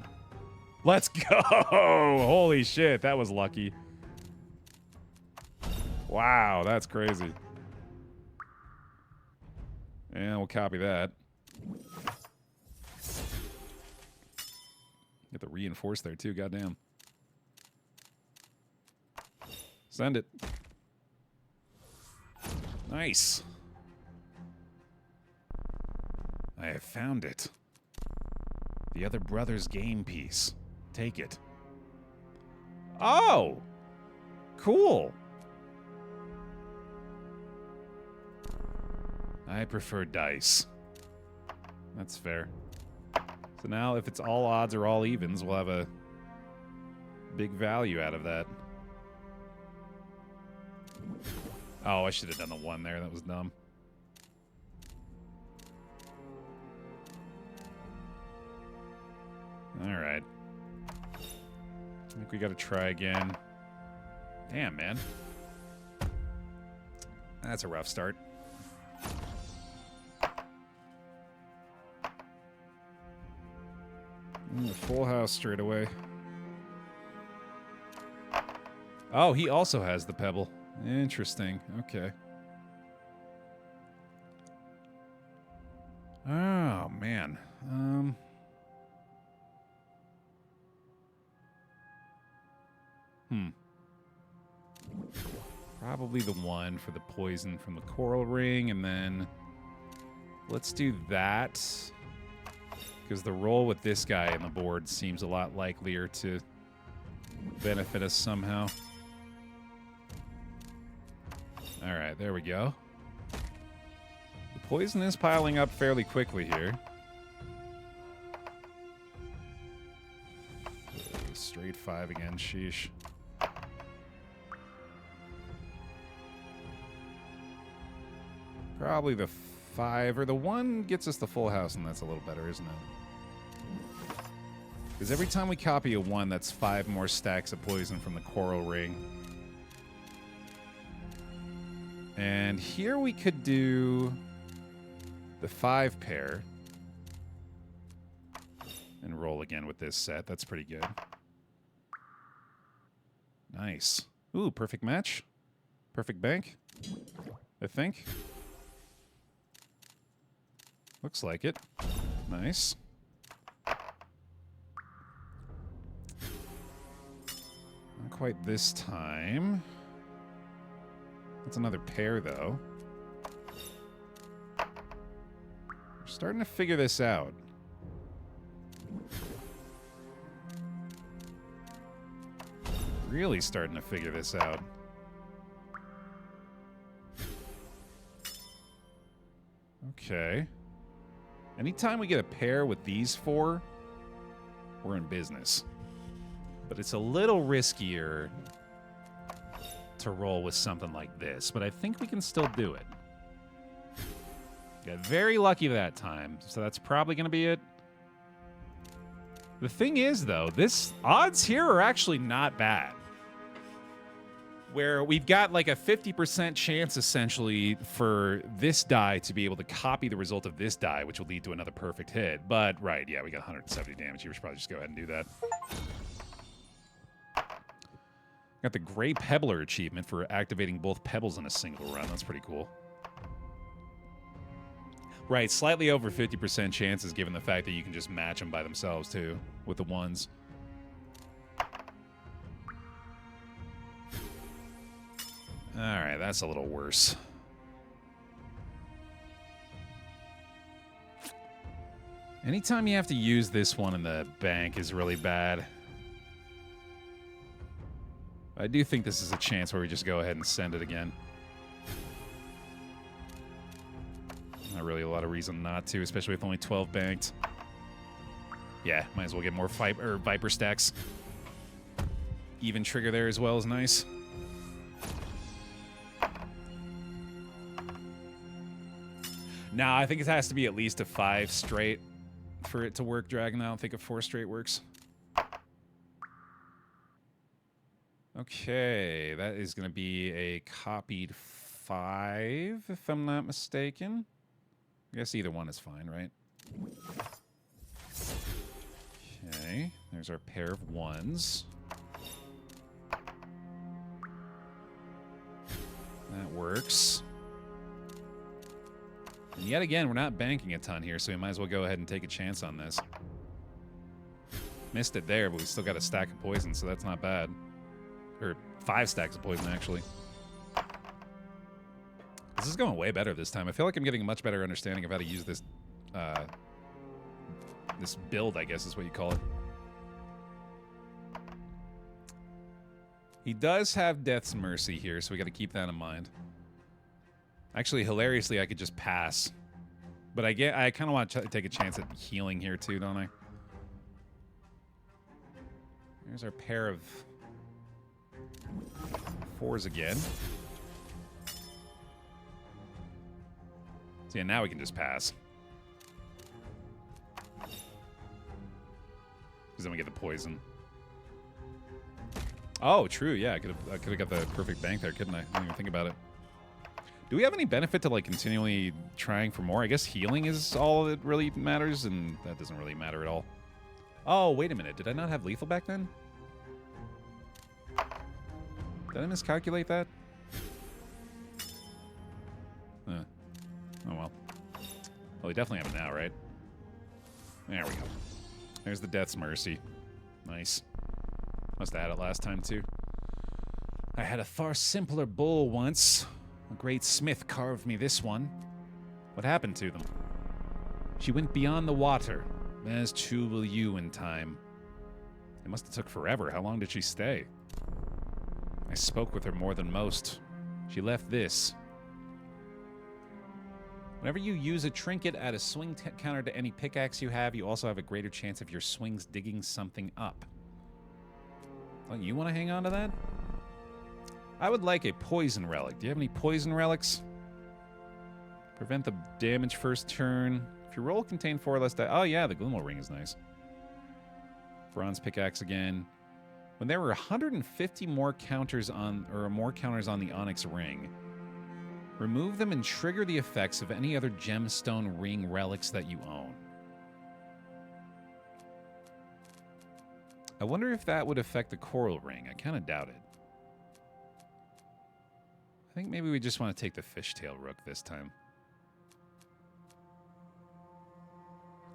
Let's go! Holy shit, that was lucky. Wow, that's crazy. And we'll copy that. Get the reinforce there, too, goddamn. Send it. Nice. I have found it. The other brother's game piece. Take it. Oh! Cool. I prefer dice. That's fair. So now, if it's all odds or all evens, we'll have a big value out of that. Oh, I should have done the 1 there. That was dumb. Alright. I think we gotta try again. Damn, man. That's a rough start. The full house straight away. Oh, he also has the Pebble. Interesting. Okay. Oh, man. Probably the one for the poison from the coral ring, and then let's do that. Because the roll with this guy on the board seems a lot likelier to benefit us somehow. All right, there we go. The poison is piling up fairly quickly here. Straight 5 again, sheesh. Probably the 5, or the 1 gets us the full house, and that's a little better, isn't it? Because every time we copy a 1, that's 5 more stacks of poison from the coral ring. And here we could do the 5 pair. And roll again with this set. That's pretty good. Nice. Ooh, perfect match. Perfect bank, I think. Looks like it. Nice. Not quite this time. That's another pair, though. We're starting to figure this out. Really starting to figure this out. Okay. Anytime we get a pair with these 4, we're in business. But it's a little riskier to roll with something like this, but I think we can still do it. Got very lucky that time, so that's probably going to be it. The thing is, though, this odds here are actually not bad. Where we've got like a 50% chance, essentially, for this die to be able to copy the result of this die, which will lead to another perfect hit. But, right, yeah, we got 170 damage. You should probably just go ahead and do that. Got the Gray Pebbler achievement for activating both pebbles in a single run. That's pretty cool. Right, slightly over 50% chances given the fact that you can just match them by themselves, too, with the 1s. Alright, that's a little worse. Anytime you have to use this one in the bank is really bad. I do think this is a chance where we just go ahead and send it again. Not really a lot of reason not to, especially with only 12 banked. Yeah, might as well get more Viper stacks. Even trigger there as well is nice. Nah, I think it has to be at least a 5 straight for it to work, Dragon. I don't think a 4 straight works. Okay, that is going to be a copied 5, if I'm not mistaken. I guess either one is fine, right? Okay, there's our pair of 1s. That works. And yet again, we're not banking a ton here, so we might as well go ahead and take a chance on this. Missed it there, but we still got a stack of poison, so that's not bad. Or 5 stacks of poison, actually. This is going way better this time. I feel like I'm getting a much better understanding of how to use this this build, I guess is what you call it. He does have Death's Mercy here, so we got to keep that in mind. Actually, hilariously, I could just pass. But I kind of want to take a chance at healing here too, don't I? Here's our pair of 4s again. So yeah, now we can just pass. Because then we get the poison. Oh, true, yeah. I could have got the perfect bank there, couldn't I? I didn't even think about it. Do we have any benefit to, like, continually trying for more? I guess healing is all that really matters, and that doesn't really matter at all. Oh, wait a minute. Did I not have lethal back then? Did I miscalculate that? Oh, well. Well, we definitely have it now, right? There we go. There's the Death's Mercy. Nice. Must have had it last time, too. I had a far simpler bowl once. A great smith carved me this one. What happened to them? She went beyond the water, as too will you in time. It must have took forever. How long did she stay? I spoke with her more than most. She left this. Whenever you use a trinket, add a swing counter to any pickaxe you have. You also have a greater chance of your swings digging something up. Well, you want to hang on to that? I would like a poison relic. Do you have any poison relics? Prevent the damage first turn. If your roll contained 4 or less die. Oh yeah, the Gloomal Ring is nice. Bronze pickaxe again. When there were 150 more counters on the Onyx Ring, remove them and trigger the effects of any other gemstone ring relics that you own. I wonder if that would affect the Coral Ring. I kind of doubt it. I think maybe we just want to take the Fishtail Rook this time.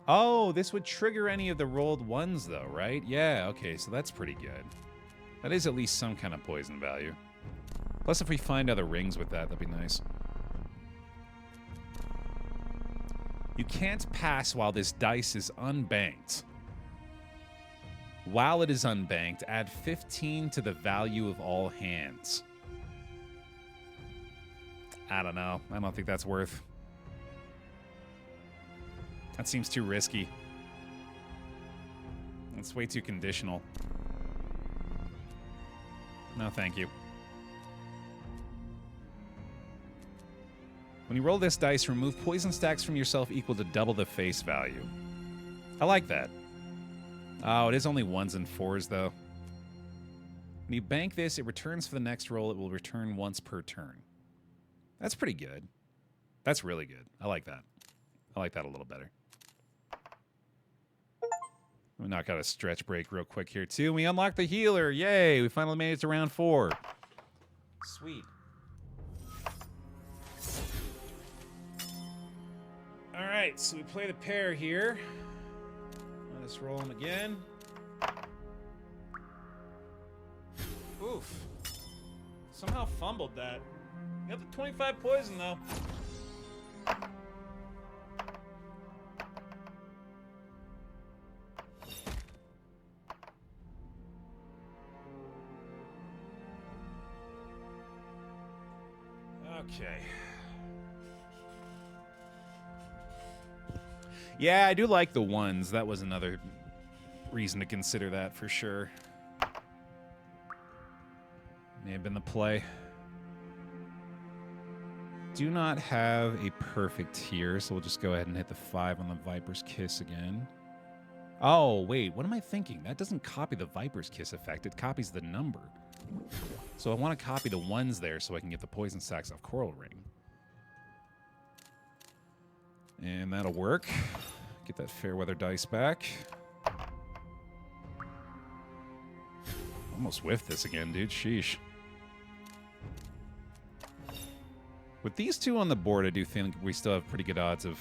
Oh, this would trigger any of the rolled ones, though, right? Yeah, okay, so that's pretty good. That is at least some kind of poison value. Plus, if we find other rings with that, that'd be nice. You can't pass while this dice is unbanked. While it is unbanked, add 15 to the value of all hands. I don't know. I don't think that's worth. That seems too risky. It's way too conditional. No, thank you. When you roll this dice, remove poison stacks from yourself equal to double the face value. I like that. Oh, it is only 1s and 4s, though. When you bank this, it returns for the next roll. It will return once per turn. That's pretty good. That's really good. I like that. I like that a little better. We knock out a stretch break real quick here, too. We unlock the healer. Yay! We finally made it to round 4. Sweet. All right, so we play the pair here. Let's roll them again. Oof. Somehow fumbled that. Got the 25 poison, though. Okay. Yeah, I do like the 1s. That was another reason to consider that for sure. May have been the play. Do not have a perfect here, so we'll just go ahead and hit the 5 on the Viper's Kiss again. Oh, wait, what am I thinking? That doesn't copy the Viper's Kiss effect. It copies the number. So I want to copy the 1s there so I can get the poison stacks off Coral Ring. And that'll work. Get that Fairweather dice back. Almost whiffed this again, dude. Sheesh. With these 2 on the board, I do think we still have pretty good odds of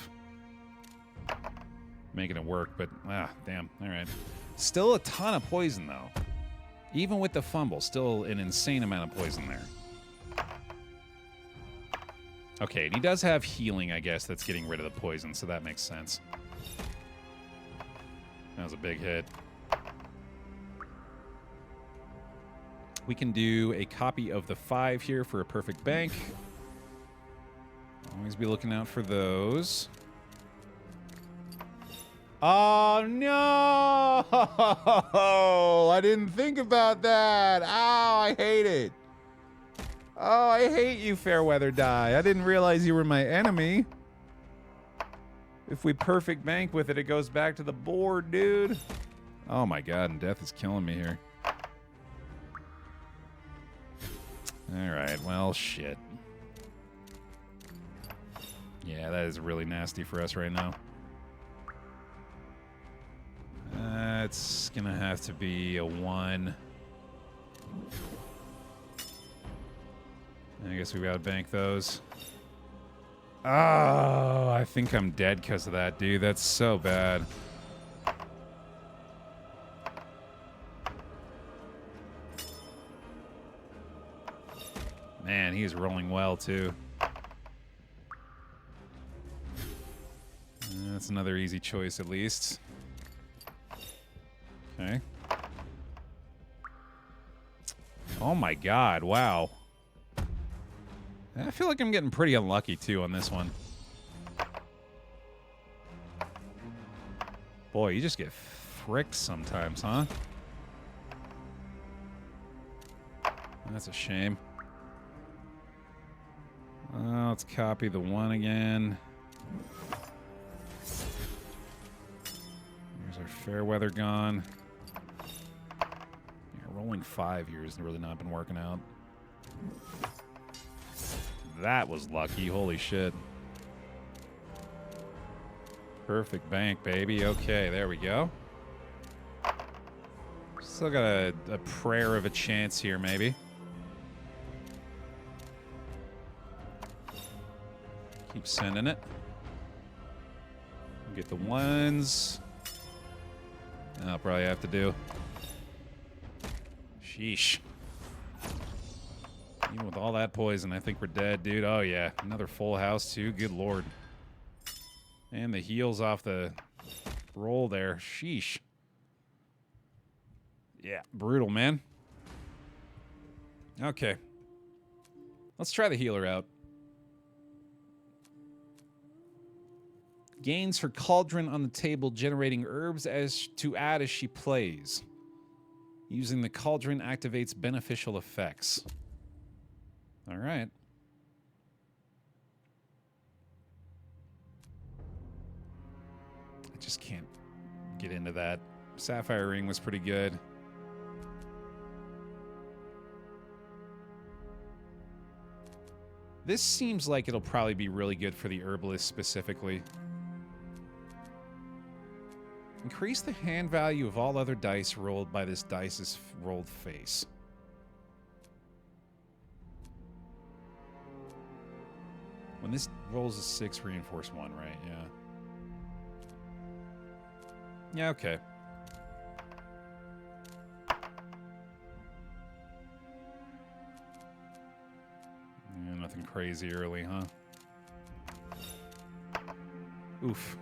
making it work, but damn. All right. Still a ton of poison, though. Even with the fumble, still an insane amount of poison there. Okay, and he does have healing, I guess, that's getting rid of the poison, so that makes sense. That was a big hit. We can do a copy of the 5 here for a perfect bank. Always be looking out for those. Oh, no! I didn't think about that. Ow, I hate it. Oh, I hate you, Fairweather die. I didn't realize you were my enemy. If we perfect bank with it, it goes back to the board, dude. Oh, my God, and death is killing me here. All right, well, shit. Yeah, that is really nasty for us right now. It's gonna have to be a 1. I guess we gotta bank those. Oh, I think I'm dead because of that, dude. That's so bad. Man, he's rolling well, too. That's another easy choice, at least. Okay. Oh my god, wow. I feel like I'm getting pretty unlucky, too, on this one. Boy, you just get fricked sometimes, huh? That's a shame. Let's copy the 1 again. Here's our fair weather gone. Yeah, rolling 5 here has really not been working out. That was lucky. Holy shit. Perfect bank, baby. Okay, there we go. Still got a prayer of a chance here, maybe. Keep sending it. Get the 1s. I'll probably have to do. Sheesh. Even with all that poison, I think we're dead, dude. Oh, yeah. Another full house, too. Good lord. And the heals off the roll there. Sheesh. Yeah, brutal, man. Okay. Let's try the healer out. Gains her cauldron on the table, generating herbs to add as she plays. Using the cauldron activates beneficial effects. All right. I just can't get into that. Sapphire ring was pretty good. This seems like it'll probably be really good for the herbalist specifically. Increase the hand value of all other dice rolled by this dice's rolled face. When this rolls a 6, reinforce 1, right? Yeah. Yeah, okay. Yeah, nothing crazy early, huh? Oof.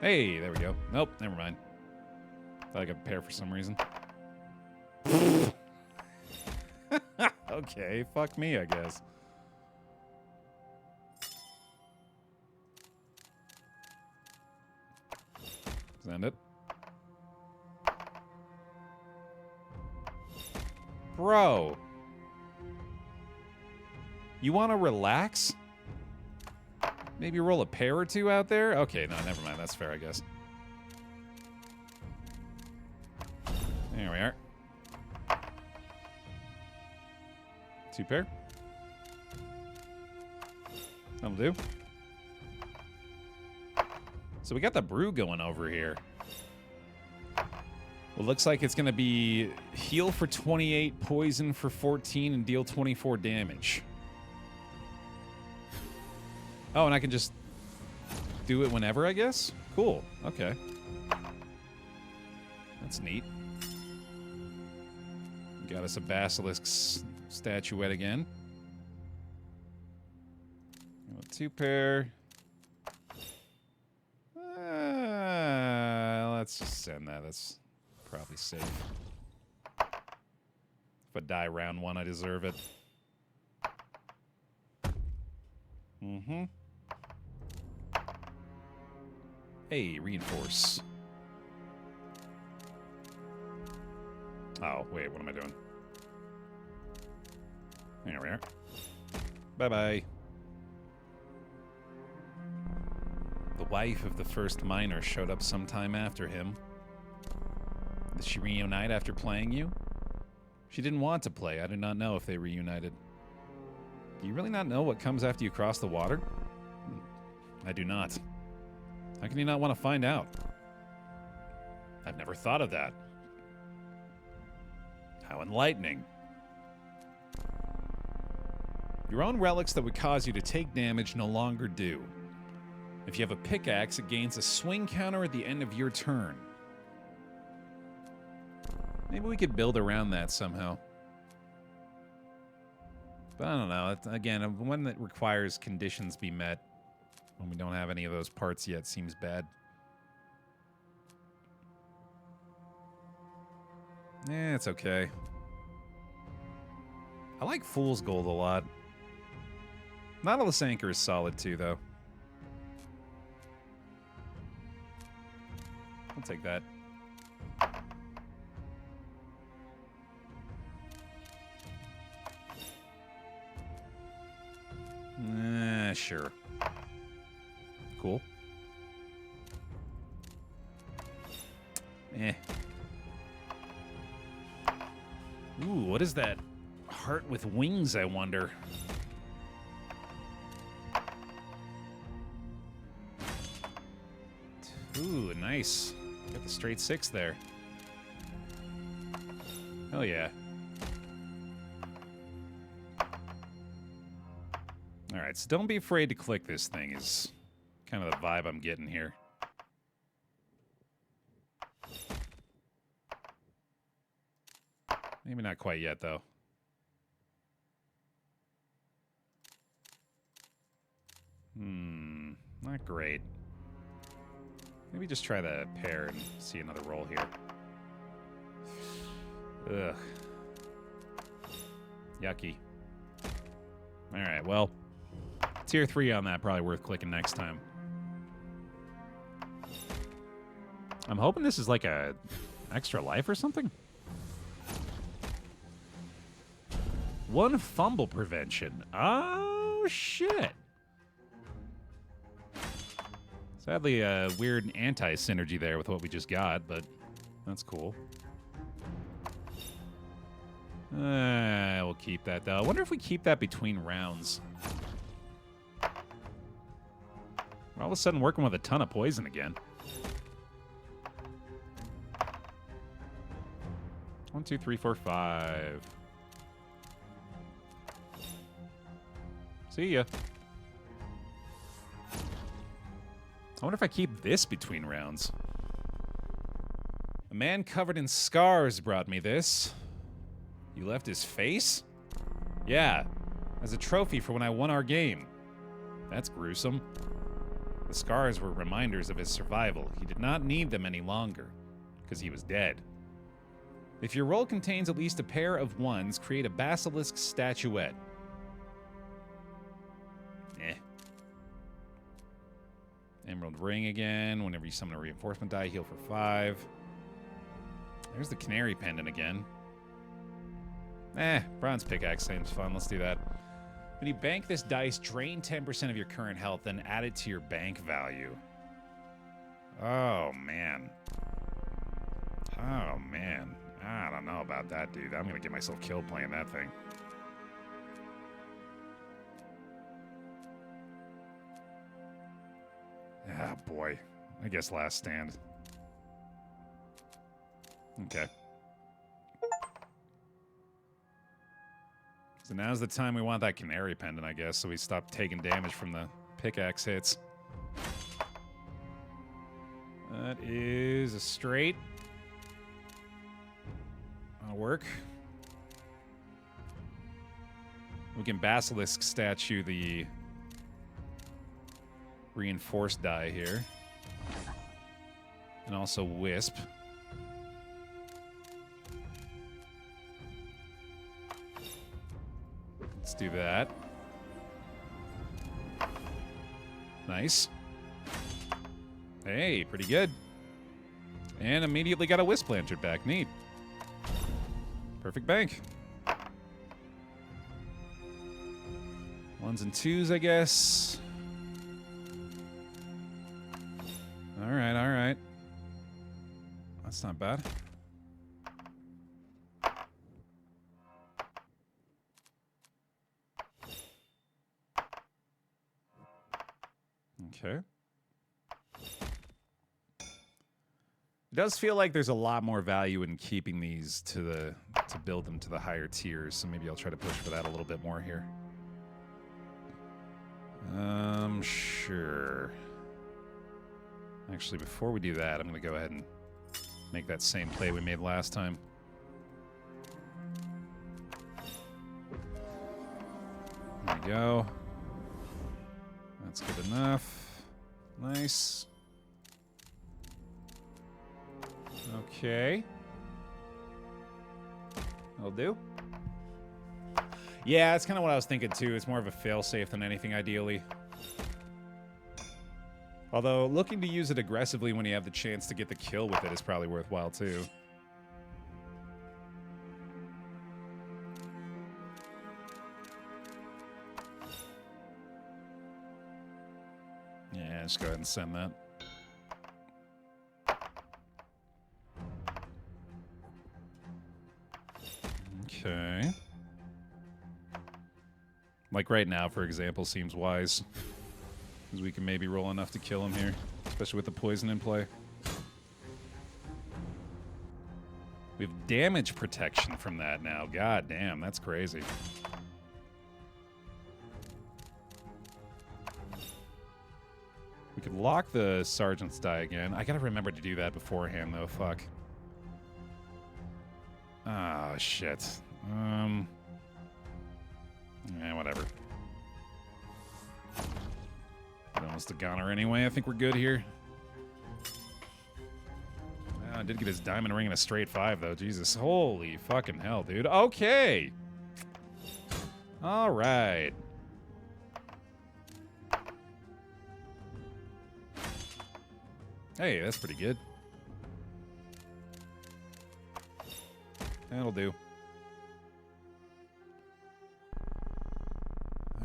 Hey, there we go. Nope, never mind. Thought I could pair for some reason. Okay, fuck me, I guess. Send it. Bro. You want to relax? Maybe roll a pair or two out there? Okay, no, never mind. That's fair, I guess. There we are. 2 pair. That'll do. So we got the brew going over here. Well, looks like it's going to be heal for 28, poison for 14, and deal 24 damage. Oh, and I can just do it whenever, I guess? Cool. Okay. That's neat. Got us a basilisk statuette again. 2 pair. Let's just send that. That's probably safe. If I die round 1, I deserve it. Mm-hmm. Hey, reinforce. Oh, wait, what am I doing? There we are. Bye-bye. The wife of the first miner showed up sometime after him. Did she reunite after playing you? She didn't want to play. I do not know if they reunited. Do you really not know what comes after you cross the water? I do not. How can you not want to find out? I've never thought of that. How enlightening. Your own relics that would cause you to take damage no longer do. If you have a pickaxe, it gains a swing counter at the end of your turn. Maybe we could build around that somehow. But I don't know. Again, one that requires conditions be met when we don't have any of those parts yet seems bad. It's okay. I like Fool's Gold a lot. Nautilus Anchor is solid too, though. I'll take that. Sure. Cool. Ooh, what is that? Heart with wings, I wonder. Ooh, nice. Got the straight 6 there. Hell yeah. Alright, so don't be afraid to click this thing is kind of the vibe I'm getting here. Maybe not quite yet, though. Not great. Maybe just try the pair and see another roll here. Ugh. Yucky. Alright, well, tier 3 on that, probably worth clicking next time. I'm hoping this is like a extra life or something. 1 fumble prevention. Oh, shit. Sadly, a weird anti-synergy there with what we just got, but that's cool. We'll keep that, though. I wonder if we keep that between rounds. We're all of a sudden working with a ton of poison again. 1, 2, 3, 4, 5. See ya. I wonder if I keep this between rounds. A man covered in scars brought me this. You left his face? Yeah, as a trophy for when I won our game. That's gruesome. The scars were reminders of his survival. He did not need them any longer, because he was dead. If your roll contains at least a pair of 1s, create a basilisk statuette. Emerald Ring again. Whenever you summon a reinforcement die, heal for 5. There's the Canary Pendant again. Bronze Pickaxe seems fun. Let's do that. When you bank this dice, drain 10% of your current health, then add it to your bank value. Oh, man. Oh, man. I don't know about that, dude. I'm going to get myself killed playing that thing. Ah, boy. I guess last stand. Okay. So now's the time we want that Canary Pendant, I guess, so we stop taking damage from the pickaxe hits. That is a straight. That'll work. We can Basilisk statue the reinforced die here. And also Wisp. Let's do that. Nice. Hey, pretty good. And immediately got a Wisp Lantern back. Neat. Perfect bank. 1s and 2s, I guess. All right, all right. That's not bad. Okay. It does feel like there's a lot more value in keeping these to build them to the higher tiers, so maybe I'll try to push for that a little bit more here. Sure. Actually, before we do that, I'm going to go ahead and make that same play we made last time. There we go. That's good enough. Nice. Okay. That'll do. Yeah, that's kind of what I was thinking too. It's more of a failsafe than anything, ideally. Although, looking to use it aggressively when you have the chance to get the kill with it is probably worthwhile too. Yeah, just go ahead and send that. Okay. Like right now, for example, seems wise. Because we can maybe roll enough to kill him here. Especially with the poison in play. We have damage protection from that now. God damn, that's crazy. We could lock the sergeant's die again. I gotta remember to do that beforehand, though. Fuck. Ah, shit. Yeah, whatever. Almost a goner anyway. I think we're good here. I did get his diamond ring in a straight 5, though. Jesus. Holy fucking hell, dude. Okay. All right. Hey, that's pretty good. That'll do.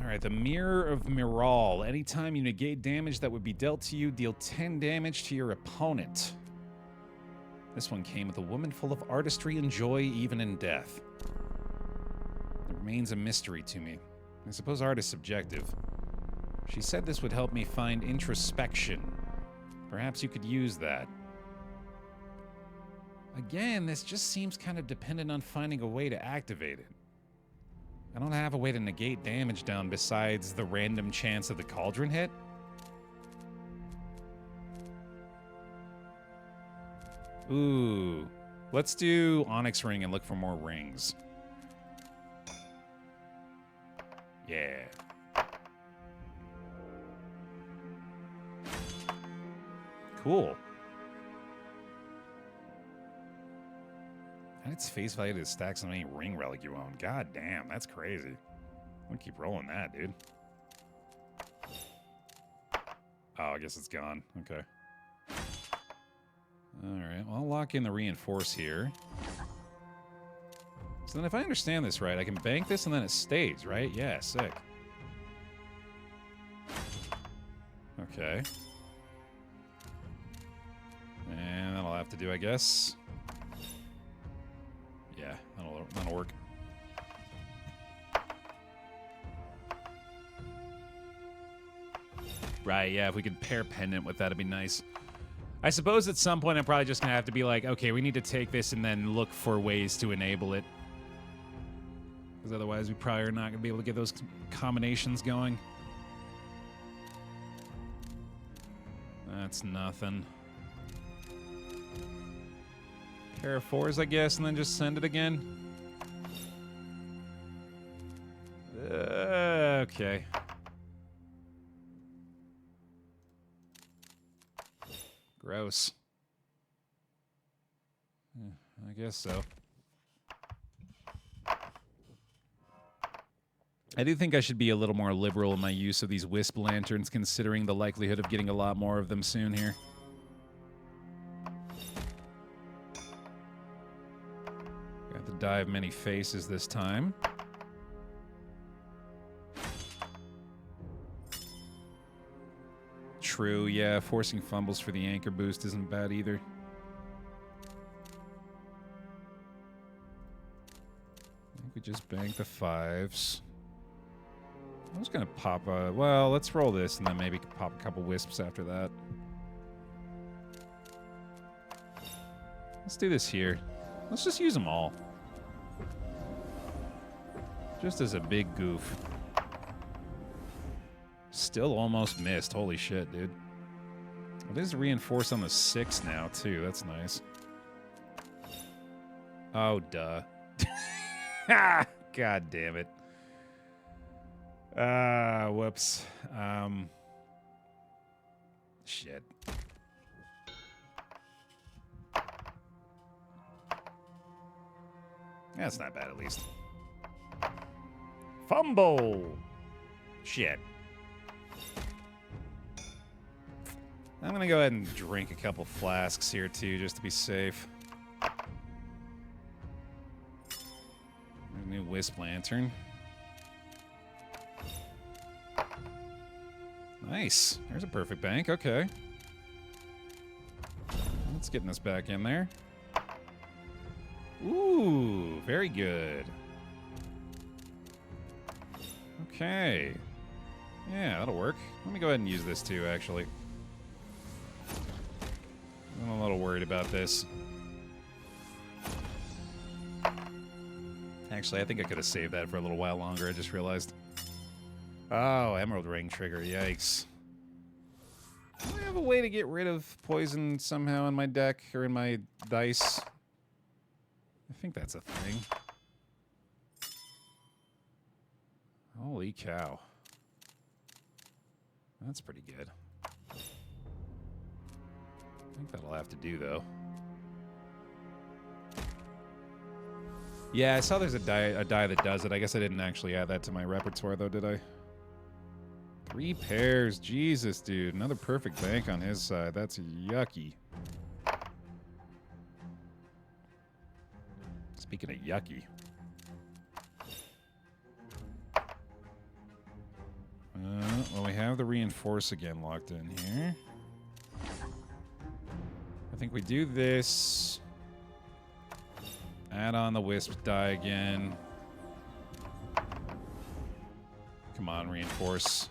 Alright, the Mirror of Miall. Anytime you negate damage that would be dealt to you, deal 10 damage to your opponent. This one came with a woman full of artistry and joy even in death. It remains a mystery to me. I suppose art is subjective. She said this would help me find introspection. Perhaps you could use that. Again, this just seems kind of dependent on finding a way to activate it. I don't have a way to negate damage down besides the random chance of the cauldron hit. Ooh. Let's do Onyx Ring and look for more rings. Yeah. Cool. And its face value to stacks on any ring relic you own. God damn, that's crazy. I'm gonna keep rolling that, dude. Oh, I guess it's gone. Okay. Alright, well, I'll lock in the reinforce here. So then if I understand this right, I can bank this and then it stays, right? Yeah, sick. Okay. And that'll have to do, I guess. Yeah, that'll work. Right, yeah, if we could pair pendant with that, it'd be nice. I suppose at some point I'm probably just going to have to be like, okay, we need to take this and then look for ways to enable it. Because otherwise we probably are not going to be able to get those combinations going. That's nothing. Pair of 4s, I guess, and then just send it again. Okay. Gross. I guess so. I do think I should be a little more liberal in my use of these wisp lanterns, considering the likelihood of getting a lot more of them soon here. Got the die of many faces this time. True, yeah, forcing fumbles for the anchor boost isn't bad either. I think we just bank the 5s. I was gonna pop a... Well, let's roll this and then maybe pop a couple wisps after that. Let's do this here. Let's just use them all. Just as a big goof. Still almost missed. Holy shit, dude. It is reinforced on the 6 now, too. That's nice. Oh, duh. God damn it. Whoops. Shit. That's not bad, at least. Fumble! Shit. I'm gonna go ahead and drink a couple flasks here, too, just to be safe. New Wisp Lantern. Nice. There's a perfect bank. Okay. Let's get us back in there. Ooh, very good. Okay. Yeah, that'll work. Let me go ahead and use this too, actually. I'm a little worried about this. Actually, I think I could have saved that for a little while longer. I just realized. Oh, Emerald Ring trigger. Yikes. Do I have a way to get rid of poison somehow in my deck or in my dice? I think that's a thing. Holy cow. That's pretty good. I think that'll have to do, though. Yeah, I saw there's a die that does it. I guess I didn't actually add that to my repertoire, though, did I? 3 pairs. Jesus, dude. Another perfect bank on his side. That's yucky. Speaking of yucky. Well, we have the reinforce again locked in here. I think we do this. Add on the wisp die again. Come on, reinforce.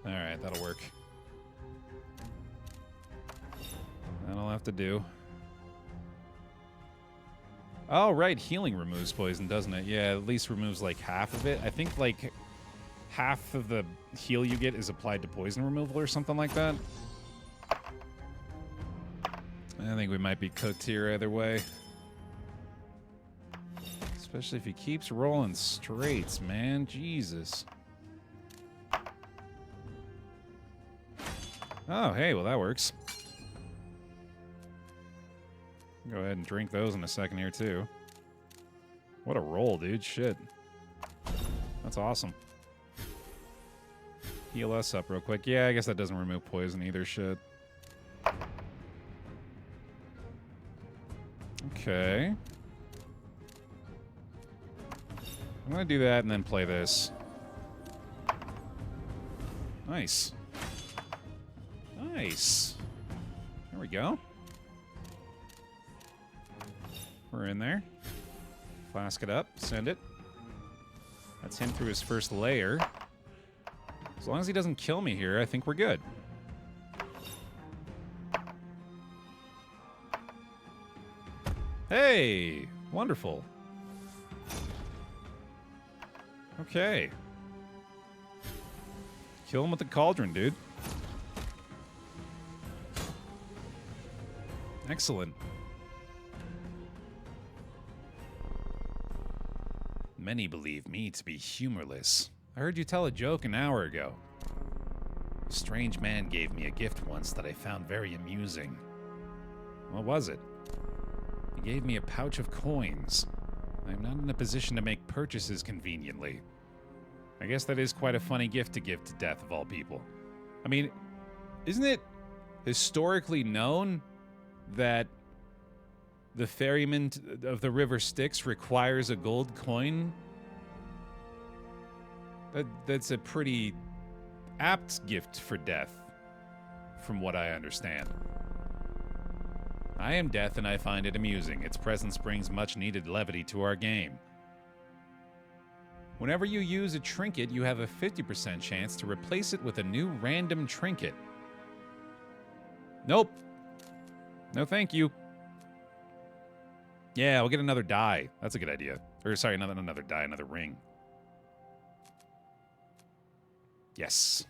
Alright, that'll work. That'll have to do. Oh, right, healing removes poison, doesn't it? Yeah, at least removes like half of it. I think like half of the heal you get is applied to poison removal or something like that. I think we might be cooked here either way. Especially if he keeps rolling straights, man. Jesus. Oh, hey, well, that works. Go ahead and drink those in a second here, too. What a roll, dude. Shit. That's awesome. Heal us up real quick. Yeah, I guess that doesn't remove poison either. Shit. Okay. I'm going to do that and then play this. Nice. Nice. There we go. We're in there. Flask it up. Send it. That's him through his first layer. As long as he doesn't kill me here, I think we're good. Hey! Wonderful. Okay. Kill him with the cauldron, dude. Excellent. Many believe me to be humorless. I heard you tell a joke an hour ago. A strange man gave me a gift once that I found very amusing. What was it? He gave me a pouch of coins. I am not in a position to make purchases conveniently. I guess that is quite a funny gift to give to death of all people. I mean, isn't it historically known that the ferryman of the River Styx requires a gold coin? That's a pretty apt gift for death, from what I understand. I am death and I find it amusing. Its presence brings much needed levity to our game. Whenever you use a trinket, you have a 50% chance to replace it with a new random trinket. Nope. No thank you. Yeah, we'll get another die. That's a good idea. Or sorry, another die, another ring. Yes.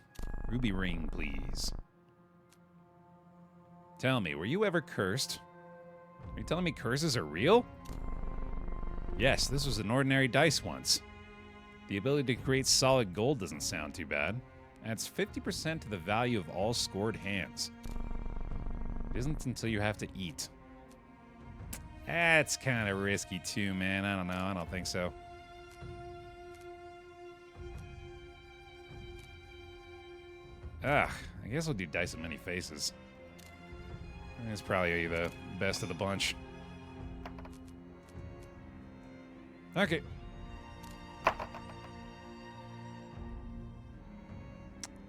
Ruby ring, please. Tell me, were you ever cursed? Are you telling me curses are real? Yes, this was an ordinary dice once. The ability to create solid gold doesn't sound too bad. Adds 50% to the value of all scored hands. It isn't until you have to eat. That's kind of risky too, man. I don't know. I don't think so. I guess we'll do dice of many faces. It's probably the best of the bunch. Okay.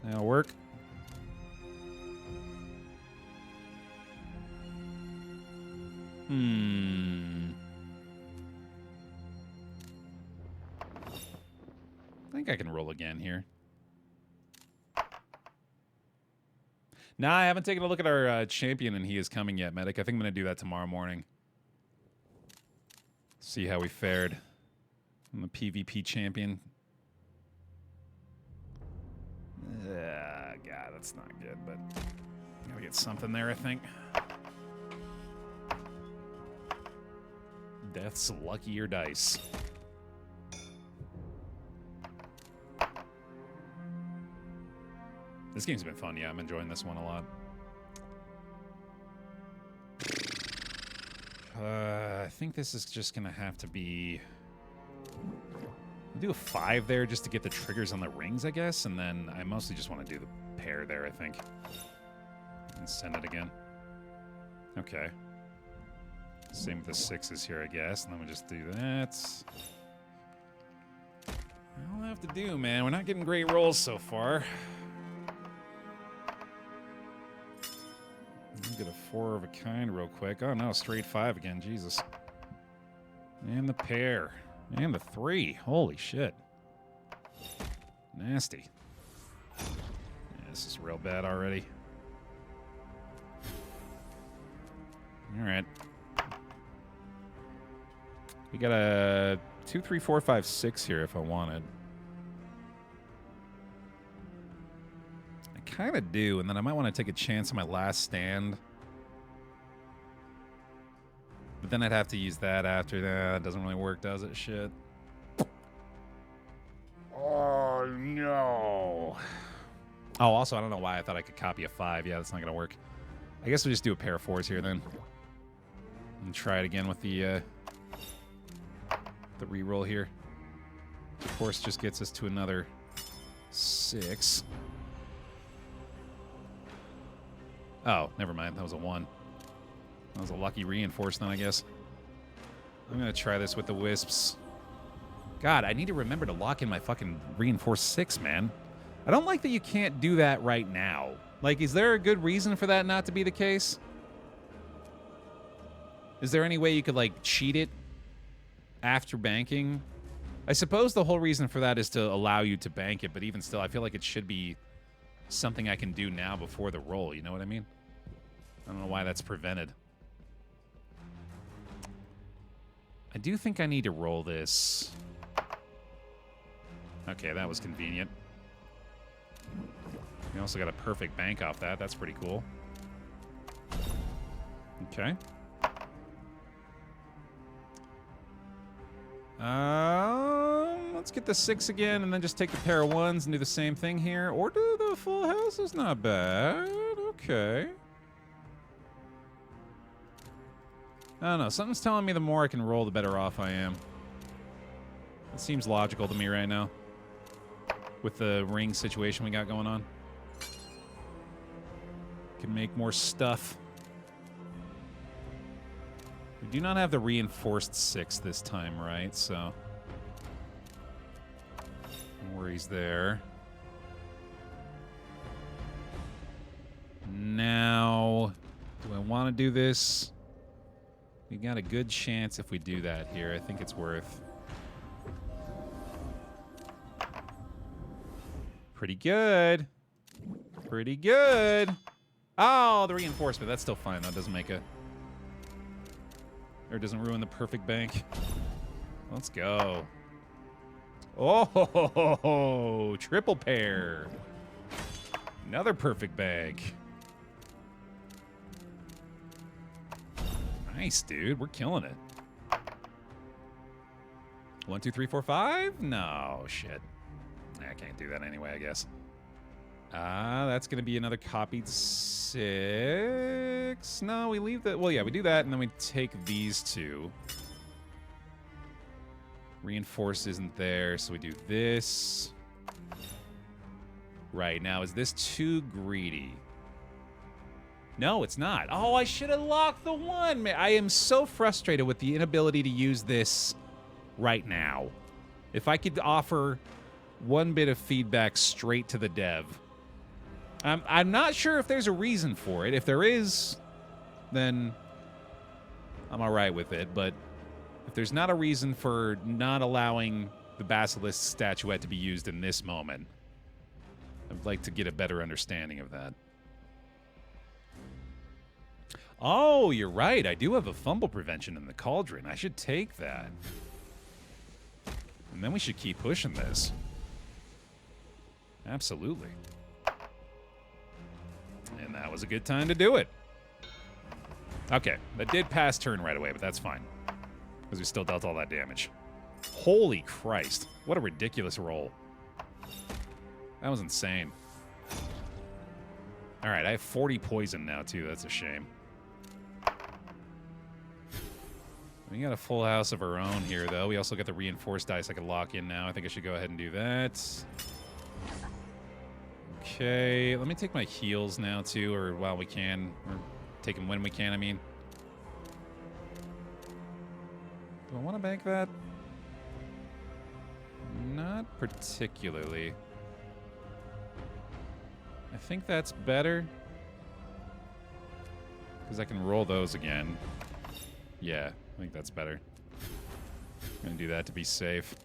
That'll work. I think I can roll again here. Nah, I haven't taken a look at our champion and he is coming yet, Medic. I think I'm going to do that tomorrow morning. See how we fared. I'm a PvP champion. God, that's not good, but gotta get something there, I think. Death's luckier dice. This game's been fun, yeah. I'm enjoying this one a lot. I think this is just gonna have to be... I'll do a 5 there just to get the triggers on the rings, I guess, and then I mostly just want to do the pair there, I think. And send it again. Okay. Same with the 6s here, I guess, and then we just do that. I'll have to do, man. We're not getting great rolls so far. Get a 4 of a kind real quick. Oh no, straight 5 again. Jesus. And the pair. And the 3. Holy shit. Nasty. Yeah, this is real bad already. Alright. We got a 2, 3, 4, 5, 6 here if I wanted. I kind of do, and then I might want to take a chance on my last stand. But then I'd have to use that after that. Doesn't really work, does it? Shit. Oh, no. Oh, also, I don't know why I thought I could copy a 5. Yeah, that's not going to work. I guess we'll just do a pair of 4s here then. And try it again with the reroll here. Of course, just gets us to another 6. Oh, never mind. That was a 1. That was a lucky reinforcement, I guess. I'm going to try this with the wisps. God, I need to remember to lock in my fucking reinforced 6, man. I don't like that you can't do that right now. Like, is there a good reason for that not to be the case? Is there any way you could, like, cheat it after banking? I suppose the whole reason for that is to allow you to bank it, but even still, I feel like it should be something I can do now before the roll, you know what I mean? I don't know why that's prevented. I do think I need to roll this. Okay, that was convenient. We also got a perfect bank off that. That's pretty cool. Okay. Let's get the 6 again and then just take the pair of 1s and do the same thing here. Or do the full house is not bad. Okay. I don't know. Something's telling me the more I can roll, the better off I am. It seems logical to me right now. With the ring situation we got going on. Can make more stuff. We do not have the reinforced 6 this time, right? So, no worries there. Now, do I want to do this? We got a good chance if we do that here. I think it's worth. Pretty good. Pretty good. Oh, the reinforcement. That's still fine, though. It doesn't make a... Or it doesn't ruin the perfect bank. Let's go. Oh, triple pair. Another perfect bag. Nice, dude. We're killing it. 1, 2, 3, 4, 5? No, shit. I can't do that anyway, I guess. That's going to be another copied 6. No, we leave that. Well, yeah, we do that, and then we take these two. Reinforce isn't there, so we do this. Right, now, is this too greedy? No, it's not. Oh, I should have locked the one. Man, I am so frustrated with the inability to use this right now. If I could offer one bit of feedback straight to the dev. I'm not sure if there's a reason for it. If there is, then I'm all right with it. But if there's not a reason for not allowing the Basilisk statuette to be used in this moment, I'd like to get a better understanding of that. Oh, you're right. I do have a fumble prevention in the cauldron. I should take that. And then we should keep pushing this. Absolutely. And that was a good time to do it. Okay, that did pass turn right away, but that's fine. Because we still dealt all that damage. Holy Christ. What a ridiculous roll. That was insane. Alright, I have 40 poison now, too. That's a shame. We got a full house of our own here, though. We also got the reinforced dice I can lock in now. I think I should go ahead and do that. Okay, let me take my heals now, too, or while we can. Or take them when we can, I mean. Do I want to bank that? Not particularly. I think that's better. Because I can roll those again. Yeah, I think that's better. I'm going to do that to be safe.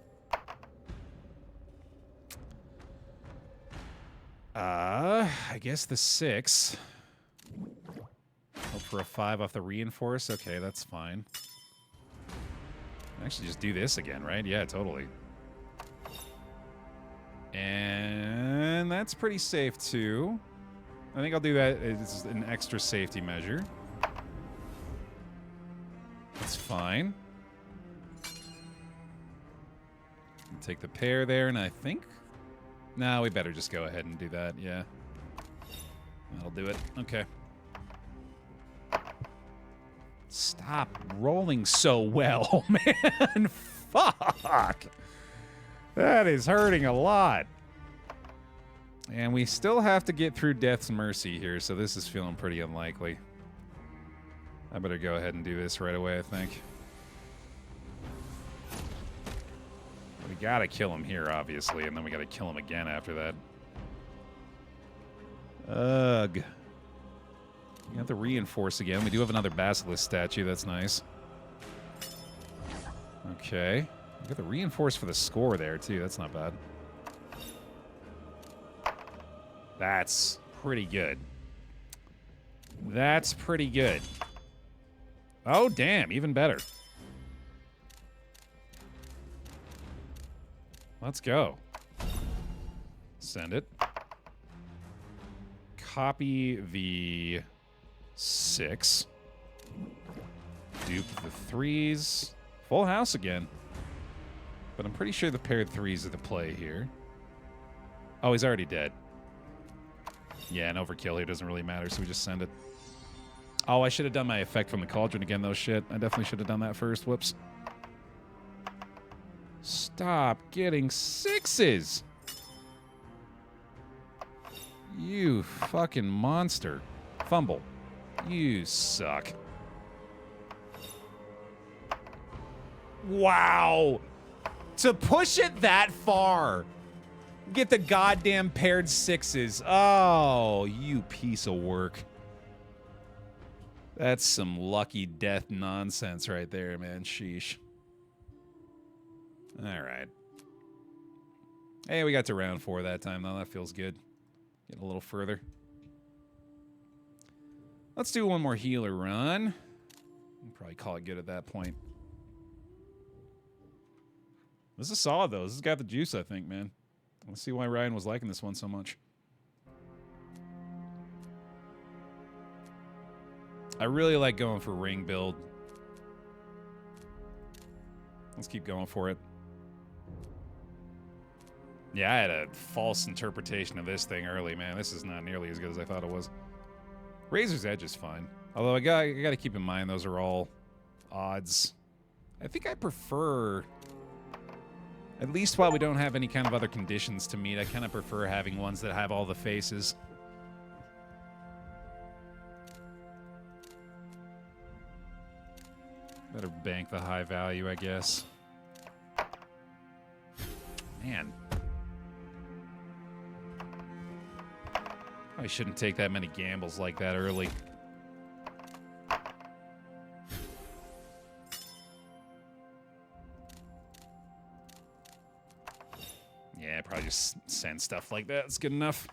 I guess the 6. Hope for a 5 off the reinforce. Okay, that's fine. Actually, just do this again, right? Yeah, totally. And that's pretty safe, too. I think I'll do that as an extra safety measure. That's fine. Take the pair there, and I think... No, we better just go ahead and do that, yeah. That'll do it. Okay. Stop rolling so well, man. Fuck. That is hurting a lot. And we still have to get through Death's Mercy here, so this is feeling pretty unlikely. I better go ahead and do this right away, I think. We gotta kill him here, obviously, and then we gotta kill him again after that. Ugh. We have to reinforce again. We do have another Basilisk statue. That's nice. Okay. We got the reinforce for the score there, too. That's not bad. That's pretty good. That's pretty good. Oh, damn. Even better. Let's go. Send it. Copy the 6. Dupe the 3s. Full house again. But I'm pretty sure the paired 3s are the play here. Oh, he's already dead. Yeah, an overkill here doesn't really matter, so we just send it. Oh, I should have done my effect from the cauldron again, though. Shit. I definitely should have done that first. Whoops. Stop getting 6s! You fucking monster. Fumble. You suck. Wow! To push it that far! Get the goddamn paired 6s. Oh, you piece of work. That's some lucky death nonsense right there, man. Sheesh. Alright. Hey, we got to round 4 that time, though. That feels good. Get a little further. Let's do one more healer run. We'll probably call it good at that point. This is solid, though. This has got the juice, I think, man. Let's see why Ryan was liking this one so much. I really like going for ring build. Let's keep going for it. Yeah, I had a false interpretation of this thing early, man. This is not nearly as good as I thought it was. Razor's Edge is fine. Although I got to keep in mind those are all odds. I think I prefer, at least while we don't have any kind of other conditions to meet, I kind of prefer having ones that have all the faces. Better bank the high value, I guess. Man. I shouldn't take that many gambles like that early. Yeah, probably just send stuff like that. It's good enough.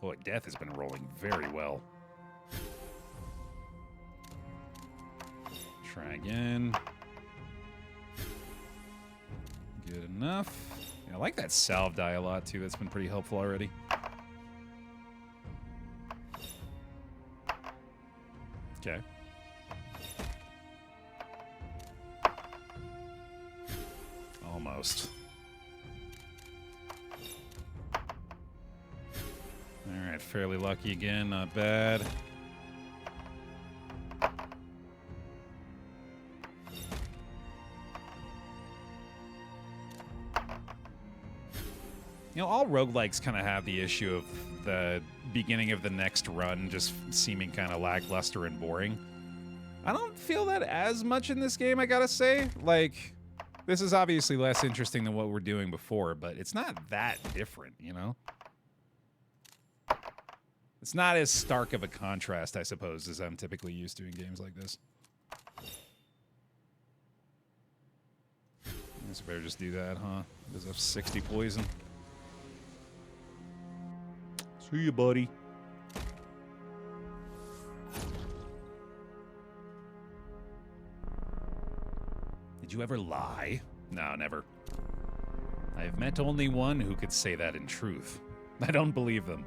Boy, Death has been rolling very well. Try again. Good enough. Yeah, I like that salve die a lot, too. That's been pretty helpful already. Okay. Almost. All right, fairly lucky again. Not bad. You know, all roguelikes kind of have the issue of the beginning of the next run just seeming kind of lackluster and boring. I don't feel that as much in this game, I gotta say. Like, this is obviously less interesting than what we're doing before, but it's not that different, you know? It's not as stark of a contrast, I suppose, as I'm typically used to in games like this. I guess I better just do that, huh? Does have 60 poison. See you, buddy. Did you ever lie? No, never. I have met only one who could say that in truth. I don't believe them.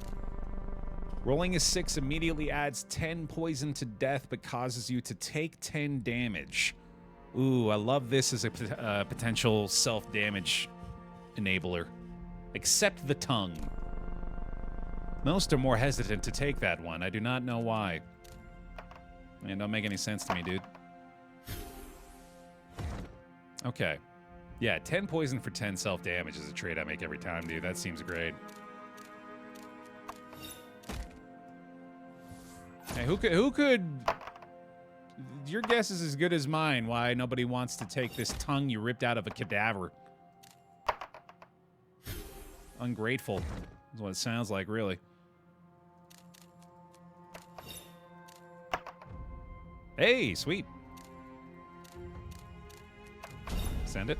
Rolling a 6 immediately adds 10 poison to death, but causes you to take 10 damage. Ooh, I love this as a potential self-damage enabler. Except the tongue. Most are more hesitant to take that one. I do not know why. Man, don't make any sense to me, dude. Okay. Yeah, 10 poison for 10 self-damage is a trade I make every time, dude. That seems great. Hey, who could... Your guess is as good as mine why nobody wants to take this tongue you ripped out of a cadaver. Ungrateful is what it sounds like, really. Hey, sweet. Send it.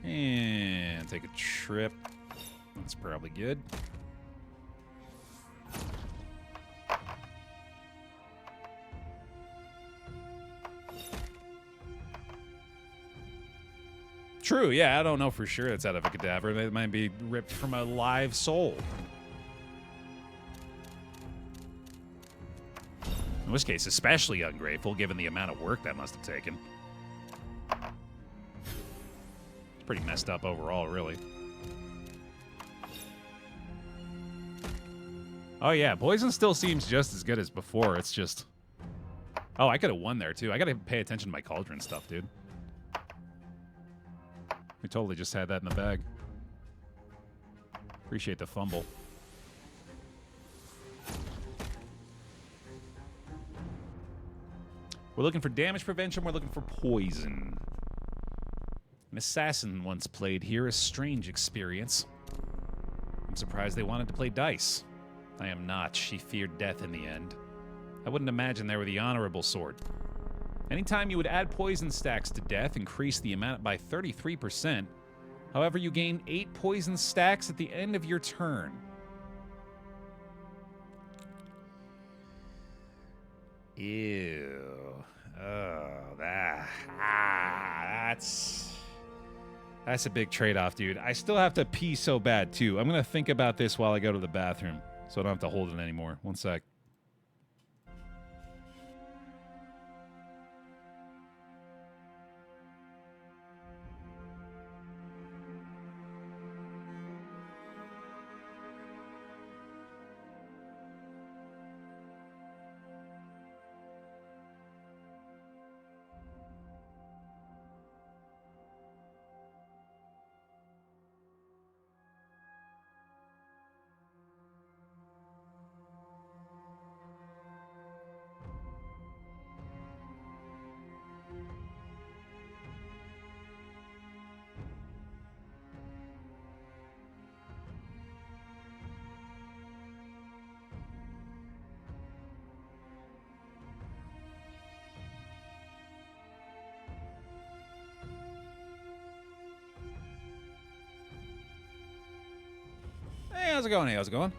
And take a trip. That's probably good. True, yeah, I don't know for sure it's out of a cadaver. It might be ripped from a live soul. In which case, especially ungrateful, given the amount of work that must have taken. It's pretty messed up overall, really. Oh yeah, poison still seems just as good as before. It's just... Oh, I could have won there, too. I gotta pay attention to my cauldron stuff, dude. We totally just had that in the bag. Appreciate the fumble. We're looking for damage prevention. We're looking for poison. An assassin once played here. A strange experience. I'm surprised they wanted to play dice. I am not. She feared death in the end. I wouldn't imagine they were the honorable sort. Anytime you would add poison stacks to death, increase the amount by 33%. However, you gain 8 poison stacks at the end of your turn. Ew. Oh, that's That's a big trade-off, dude. I still have to pee so bad, too. I'm going to think about this while I go to the bathroom, so I don't have to hold it anymore. One sec. Hey, how's it going? Hey, how's it going?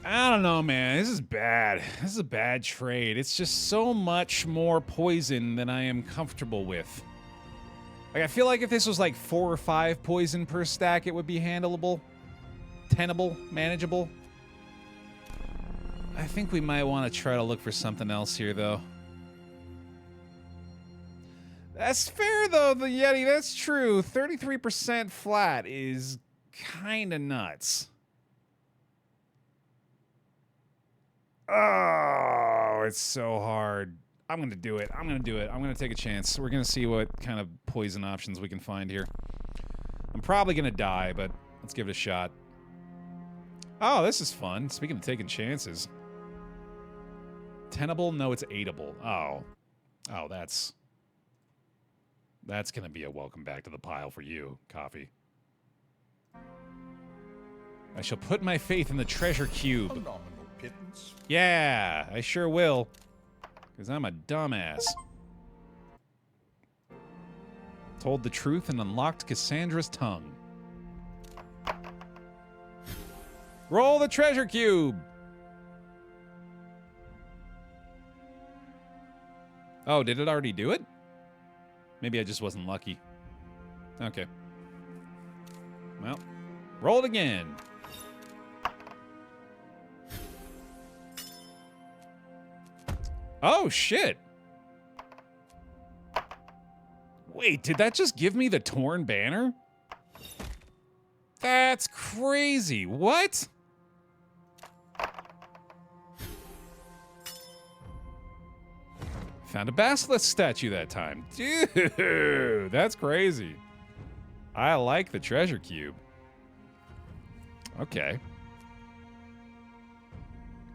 I don't know, man. This is bad. This is a bad trade. It's just so much more poison than I am comfortable with. Like, I feel like if this was like 4 or 5 poison per stack, it would be handleable, tenable, manageable. I think we might want to try to look for something else here, though. That's fair, though, the Yeti. That's true. 33% flat is kind of nuts. Oh, it's so hard. I'm going to do it. I'm going to do it. I'm going to take a chance. We're going to see what kind of poison options we can find here. I'm probably going to die, but let's give it a shot. Oh, this is fun. Speaking of taking chances. Tenable? No, it's eightable. Oh. Oh, that's going to be a welcome back to the pile for you, Coffee. I shall put my faith in the treasure cube. Phenomenal pittance. Yeah, I sure will. Because I'm a dumbass. Told the truth and unlocked Cassandra's tongue. Roll the treasure cube! Oh, did it already do it? Maybe I just wasn't lucky. Okay. Well, roll it again. Oh, shit. Wait, did that just give me the torn banner? That's crazy. What? Found a basilisk statue that time. Dude, that's crazy. I like the treasure cube. Okay.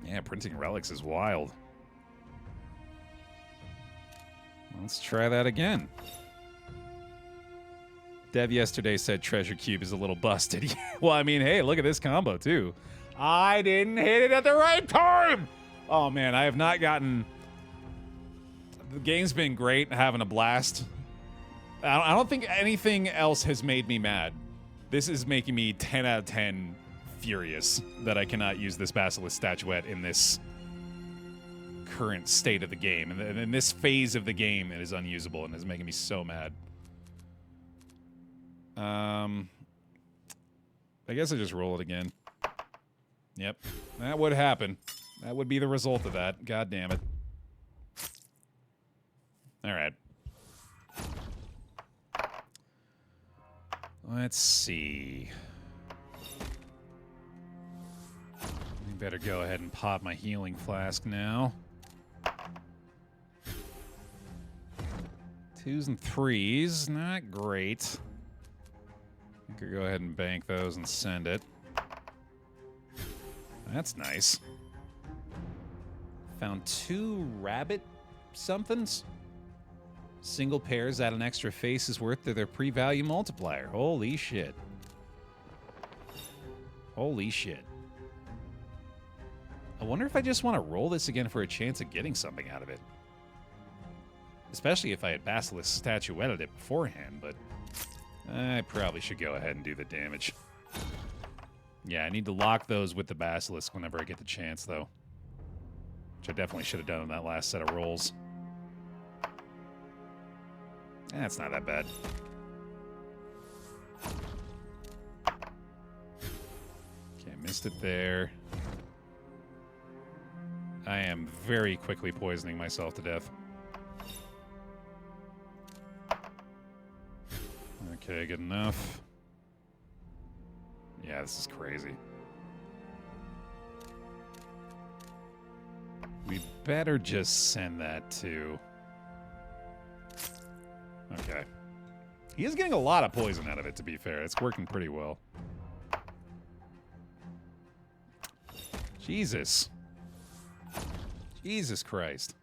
Yeah, printing relics is wild. Let's try that again. Dev yesterday said treasure cube is a little busted. Well, I mean, hey, look at this combo, too. I didn't hit it at the right time! Oh, man, I have not gotten... The game's been great, having a blast. I don't think anything else has made me mad. This is making me 10 out of 10 furious that I cannot use this basilisk statuette in this current state of the game. And in this phase of the game, it is unusable and is making me so mad. I guess I just roll it again. Yep, that would happen. That would be the result of that. God damn it. All right. Let's see. We better go ahead and pop my healing flask now. 2s and 3s, not great. I could go ahead and bank those and send it. That's nice. Found 2 rabbit somethings. Single pairs add an extra face's worth to their pre-value multiplier. Holy shit. Holy shit. I wonder if I just want to roll this again for a chance of getting something out of it. Especially if I had Basilisk statuetted it beforehand, but I probably should go ahead and do the damage. Yeah, I need to lock those with the Basilisk whenever I get the chance, though. Which I definitely should have done in that last set of rolls. That's not that bad. Missed it there. I am very quickly poisoning myself to death. Okay, good enough. Yeah, this is crazy. We better just send that to... Okay. He is getting a lot of poison out of it, to be fair. It's working pretty well. Jesus. Jesus Christ.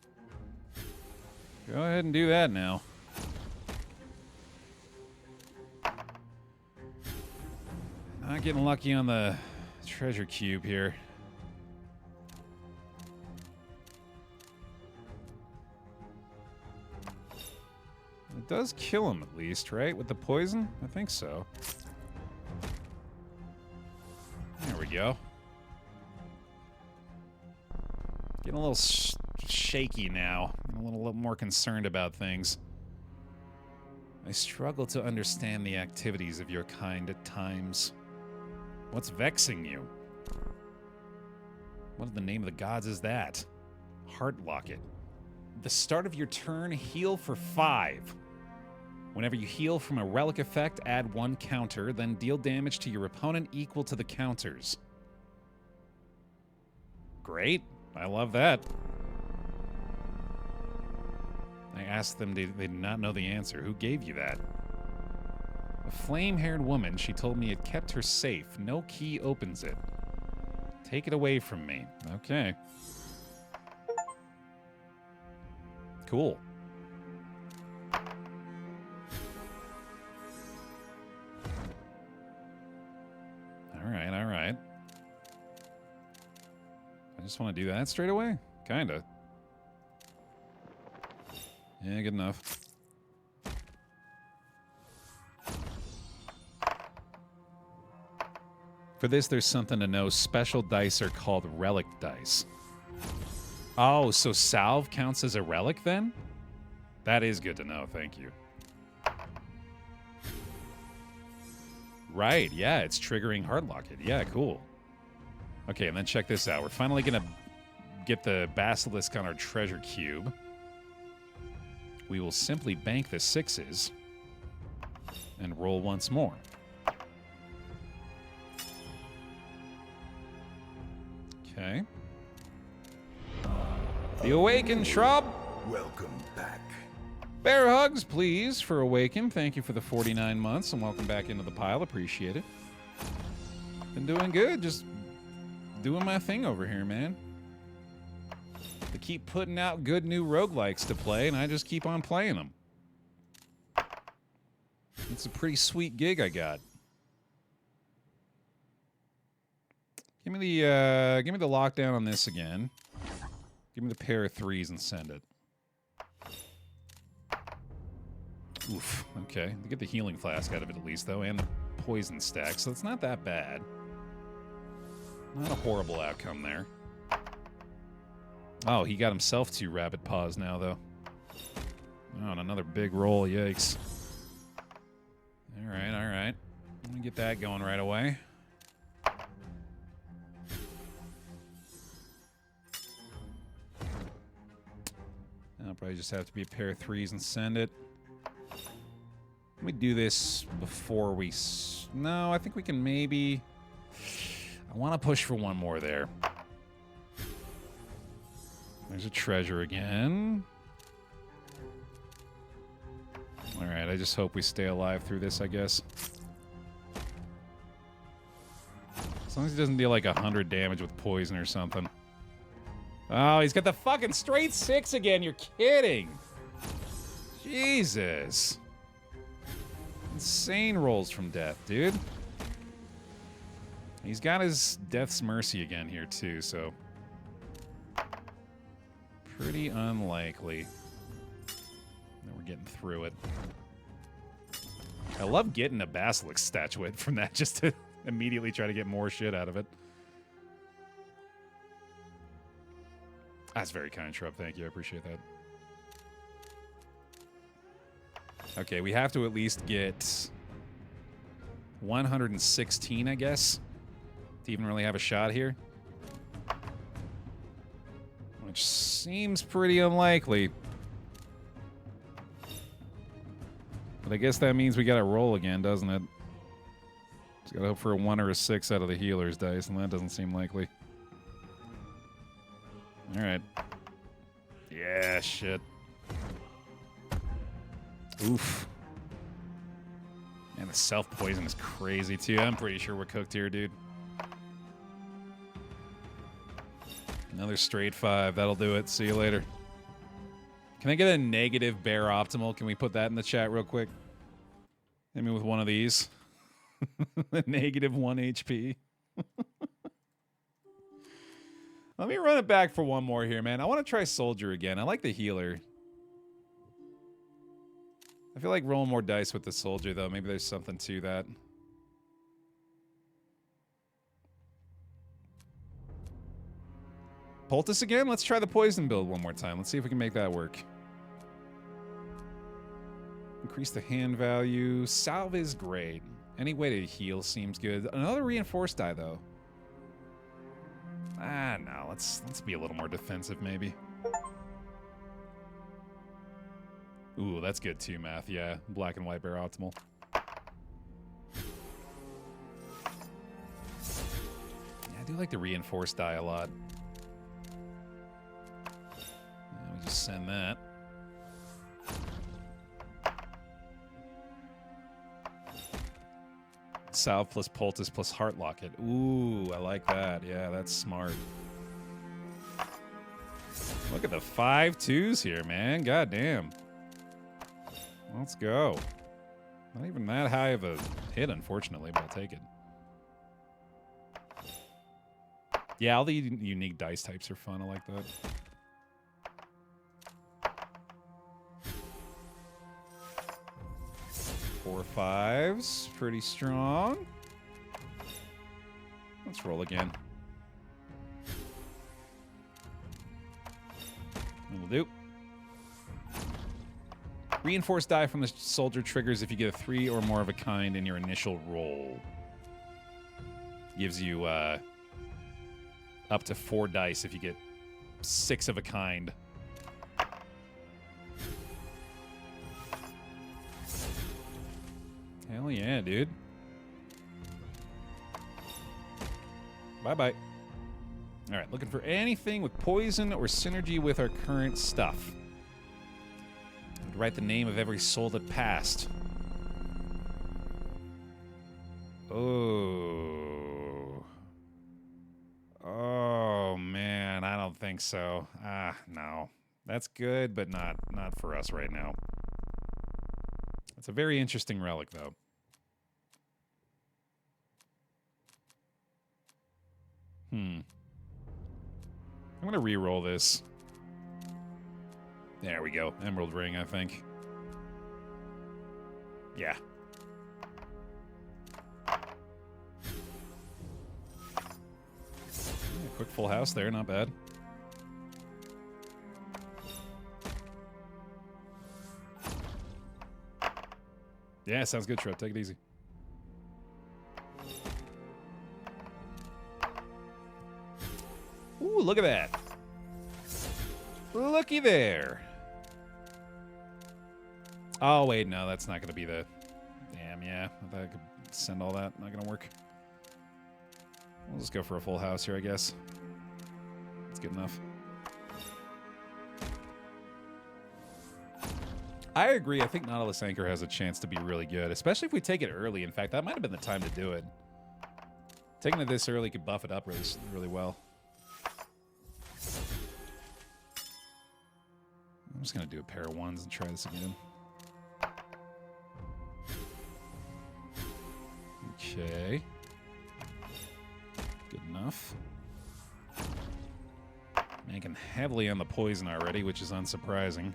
Go ahead and do that now. Not getting lucky on the treasure cube here. It does kill him at least, right? With the poison? I think so. There we go. Getting a little shaky now. I'm a little more concerned about things. I struggle to understand the activities of your kind at times. What's vexing you? What in the name of the gods is that? Heart Locket. The start of your turn, heal for 5. Whenever you heal from a relic effect, add 1 counter, then deal damage to your opponent equal to the counters. Great. I love that. I asked them, they did not know the answer. Who gave you that? A flame-haired woman, she told me it kept her safe. No key opens it. Take it away from me. Okay. Cool. Alright, alright. I just want to do that straight away? Kinda. Yeah, good enough. For this, there's something to know. Special dice are called relic dice. Oh, so salve counts as a relic then? That is good to know, thank you. Right, yeah, it's triggering Hard Locket. Yeah, cool. Okay, and then check this out. We're finally going to get the basilisk on our treasure cube. We will simply bank the 6s and roll once more. Okay. The Awakened Shrub. Welcome back. Bear hugs, please, for Awaken. Thank you for the 49 months, and welcome back into the pile. Appreciate it. Been doing good. Just doing my thing over here, man. They keep putting out good new roguelikes to play, and I just keep on playing them. It's a pretty sweet gig I got. Give me the lockdown on this again. Give me the pair of 3s and send it. Oof, okay. Get the healing flask out of it at least, though, and the poison stack, so it's not that bad. Not a horrible outcome there. Oh, he got himself 2 rabbit paws now, though. Oh, and another big roll, yikes. Alright, alright. Let me get that going right away. I'll probably just have to be a pair of 3s and send it. Let me do this before we... No, I think we can maybe... I want to push for 1 more there. There's a treasure again. Alright, I just hope we stay alive through this, I guess. As long as he doesn't deal like 100 damage with poison or something. Oh, he's got the fucking straight 6 again. You're kidding. Jesus. Insane rolls from death, dude. He's got his Death's Mercy again here, too, so... Pretty unlikely that we're getting through it. I love getting a Basilisk statuette from that just to immediately try to get more shit out of it. That's very kind, Shrub. Thank you. I appreciate that. Okay, we have to at least get 116, I guess, to to even really have a shot here. Which seems pretty unlikely. But I guess that means we gotta roll again, doesn't it? Just gotta hope for a 1 or a 6 out of the healer's dice, and that doesn't seem likely. Alright. Yeah, shit. Oof. Man, the self-poison is crazy, too. I'm pretty sure we're cooked here, dude. Another straight 5. That'll do it. See you later. Can I get a negative Baer optimal? Can we put that in the chat real quick? Hit me with one of these. Negative 1 HP. Let me run it back for one more here, man. I want to try Soldier again. I like the healer. I feel like rolling more dice with the Soldier, though. Maybe there's something to that. Poultice again? Let's try the poison build one more time. Let's see if we can make that work. Increase the hand value. Salve is great. Any way to heal seems good. Another reinforced die, though. Ah, no. Let's be a little more defensive, maybe. Ooh, that's good too, Math. Yeah, black and white Baer optimal. Yeah, I do like the reinforced die a lot. Let me just send that. Salve plus Poultice plus Heart Locket. Ooh, I like that. Yeah, that's smart. Look at the 5-2s here, man. God damn. Let's go. Not even that high of a hit, unfortunately, but I'll take it. Yeah, all the unique dice types are fun. I like that. Four 5s. Pretty strong. Let's roll again. That'll do. Reinforced die from the soldier triggers if you get a 3 or more of a kind in your initial roll. Gives you up to 4 dice if you get 6 of a kind. Hell yeah, dude. Bye-bye. All right, looking for anything with poison or synergy with our current stuff. I'd write the name of every soul that passed. Oh. Oh, man, I don't think so. Ah, no. That's good, but not for us right now. It's a very interesting relic, though. I'm going to re-roll this. There we go. Emerald ring, I think. Yeah. Quick full house there, not bad. Yeah, sounds good, Trev. Take it easy. Ooh, look at that. Looky there. Oh, wait, no, that's not going to be the... Damn, yeah. I thought I could send all that. Not going to work. We'll just go for a full house here, I guess. That's good enough. I agree. I think Nautilus Anchor has a chance to be really good, especially if we take it early. In fact, that might have been the time to do it. Taking it this early could buff it up really, really well. I'm just going to do a pair of 1s and try this again. Okay. Good enough. Making heavily on the poison already, which is unsurprising.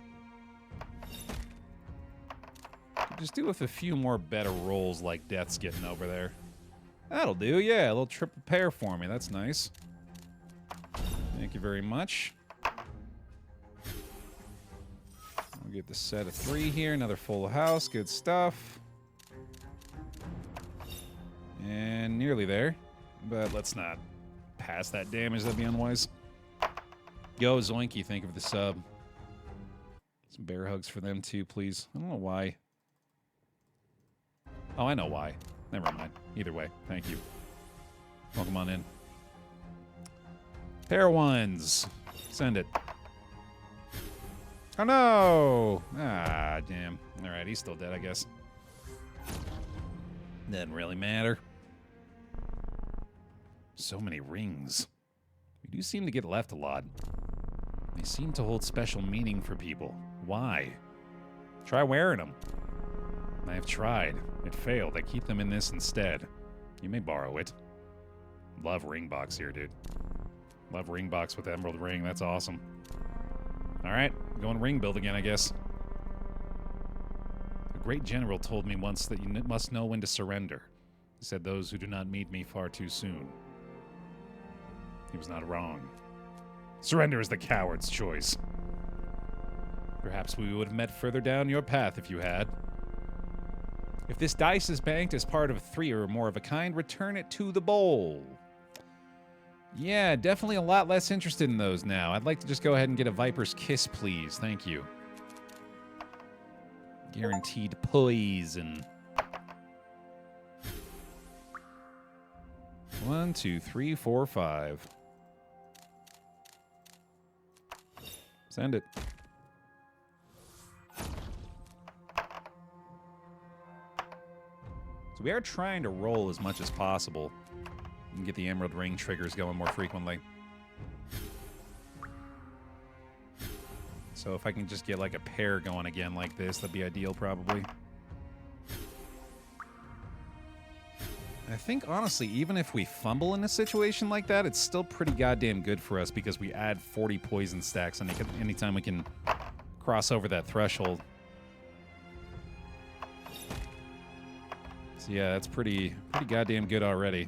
Just do with a few more better rolls like Death's getting over there. That'll do, yeah. A little triple pair for me. That's nice. Thank you very much. I'll get the set of 3 here. Another full house. Good stuff. And nearly there. but let's not pass that damage. That'd be unwise. Yo, Zoinky, thank you for the sub. Some bear hugs for them too, please. I don't know why. Oh, I know why. Never mind. Either way, thank you. Welcome on in. Pair ones. Send it. Oh no! Ah, damn. Alright, he's still dead, I guess. Doesn't really matter. So many rings. We do seem to get left a lot. They seem to hold special meaning for people. Why? Try wearing them. I have tried. It failed. I keep them in this instead. You may borrow it. Love ring box here, dude. Love ring box with emerald ring. That's awesome. Alright, going ring build again, I guess. A great general told me once that you must know when to surrender. He said those who do not meet me far too soon. He was not wrong. Surrender is the coward's choice. Perhaps we would have met further down your path if you had. If this dice is banked as part of 3 or more of a kind, return it to the bowl. Yeah, definitely a lot less interested in those now. I'd like to just go ahead and get a Viper's Kiss, please. Thank you. Guaranteed poison. 1, 2, 3, 4, 5. Send it. So we are trying to roll as much as possible and get the emerald ring triggers going more frequently. So if I can just get like a pair going again like this, that'd be ideal probably. I think, honestly, even if we fumble in a situation like that, it's still pretty goddamn good for us because we add 40 poison stacks anytime we can cross over that threshold. So yeah, that's pretty goddamn good already.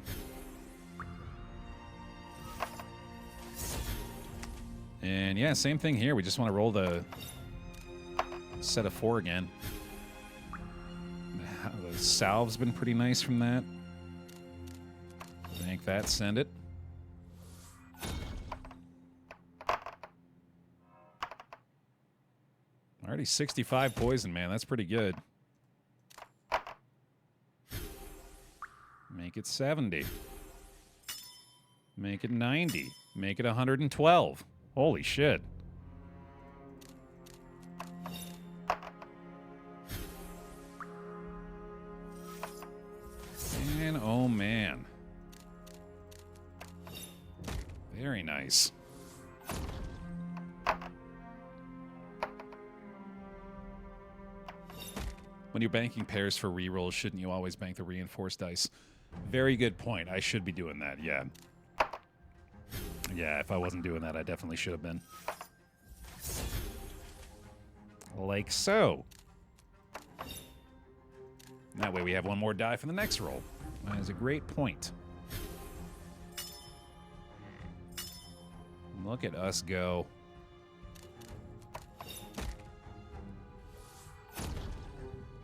And yeah, same thing here. We just want to roll the set of 4 again. The salve's been pretty nice from that. Bank that, send it. Already 65 poison, man. That's pretty good. Make it 70. Make it 90. Make it 112. Holy shit. Man, oh man. Very nice. When you're banking pairs for rerolls, shouldn't you always bank the reinforced dice? Very good point. I should be doing that, yeah. Yeah, if I wasn't doing that, I definitely should have been. Like so. That way we have one more die for the next roll. That is a great point. Look at us go.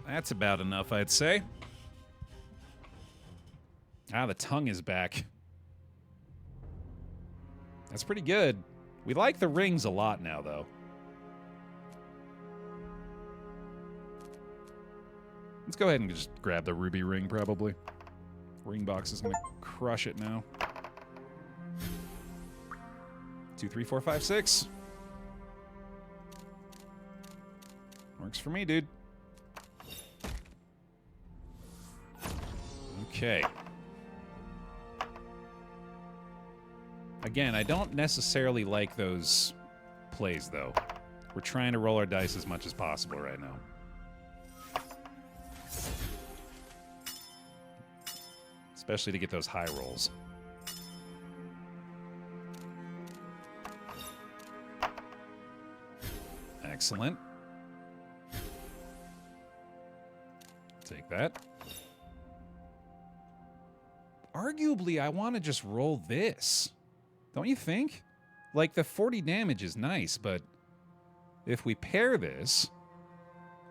That's about enough, I'd say. Ah, the tongue is back. That's pretty good. We like the rings a lot now, though. Let's go ahead and just grab the ruby ring, probably. Ring box is going to crush it now. 2, 3, 4, 5, 6. Works for me, dude. Okay. Again, I don't necessarily like those plays, though. We're trying to roll our dice as much as possible right now. Especially to get those high rolls. Excellent. Take that. Arguably, I want to just roll this. Don't you think? Like, the 40 damage is nice, but if we pair this,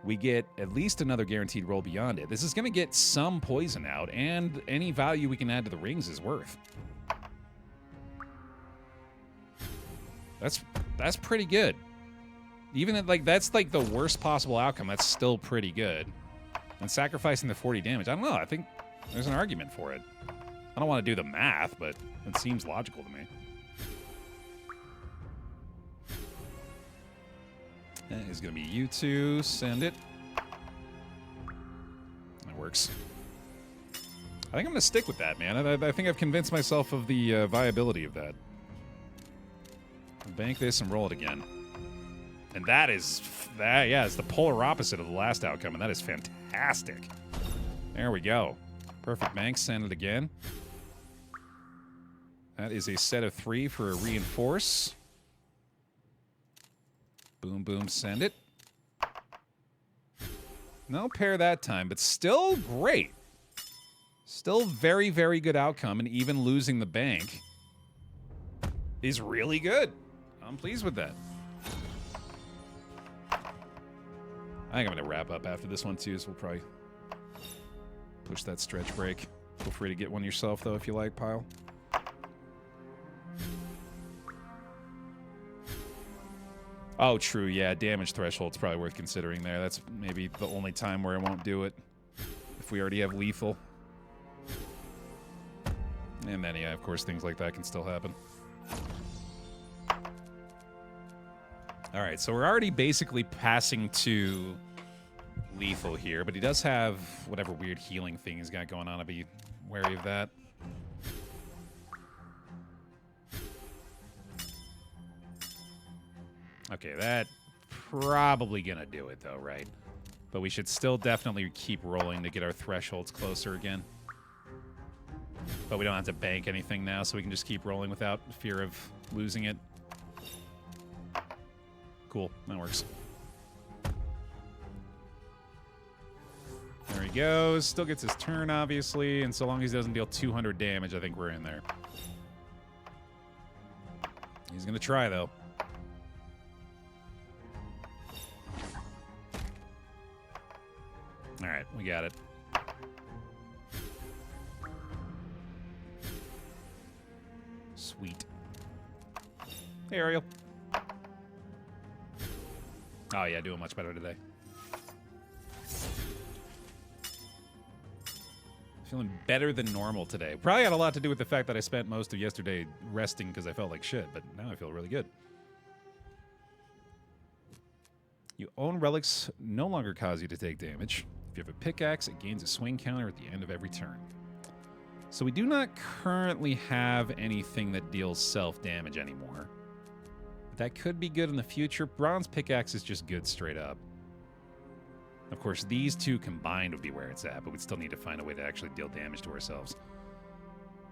we get at least another guaranteed roll beyond it. This is going to get some poison out, and any value we can add to the rings is worth. That's pretty good. Even at, like, that's like the worst possible outcome. That's still pretty good. And sacrificing the 40 damage, I don't know. I think there's an argument for it. I don't want to do the math, but it seems logical to me. That is going to be you two. Send it. That works. I think I'm going to stick with that, man. I think I've convinced myself of the viability of that. Bank this and roll it again. And that is, yeah, it's the polar opposite of the last outcome, and that is fantastic. There we go. Perfect bank. Send it again. That is a set of 3 for a reinforce. Boom, boom, send it. No pair that time, but still great. Still very, very good outcome, and even losing the bank is really good. I'm pleased with that. I think I'm going to wrap up after this one, too, so we'll probably push that stretch break. Feel free to get one yourself, though, if you like, Pile. Oh, true, yeah. Damage threshold's probably worth considering there. That's maybe the only time where I won't do it, if we already have lethal. And then, yeah, of course, things like that can still happen. All right, so we're already basically passing to lethal here, but he does have whatever weird healing thing he's got going on. I'll be wary of that. Okay, that probably gonna do it, though, right? But we should still definitely keep rolling to get our thresholds closer again. But we don't have to bank anything now, so we can just keep rolling without fear of losing it. Cool, that works. There he goes. Still gets his turn, obviously, and so long as he doesn't deal 200 damage, I think we're in there. He's gonna try, though. All right, we got it. Sweet. Hey, Ariel. Oh, yeah, doing much better today. Feeling better than normal today. Probably had a lot to do with the fact that I spent most of yesterday resting because I felt like shit, but now I feel really good. You own relics no longer cause you to take damage. If you have a pickaxe, it gains a swing counter at the end of every turn. So we do not currently have anything that deals self-damage anymore. That could be good in the future. Bronze pickaxe is just good straight up. Of course, these two combined would be where it's at, but we'd still need to find a way to actually deal damage to ourselves.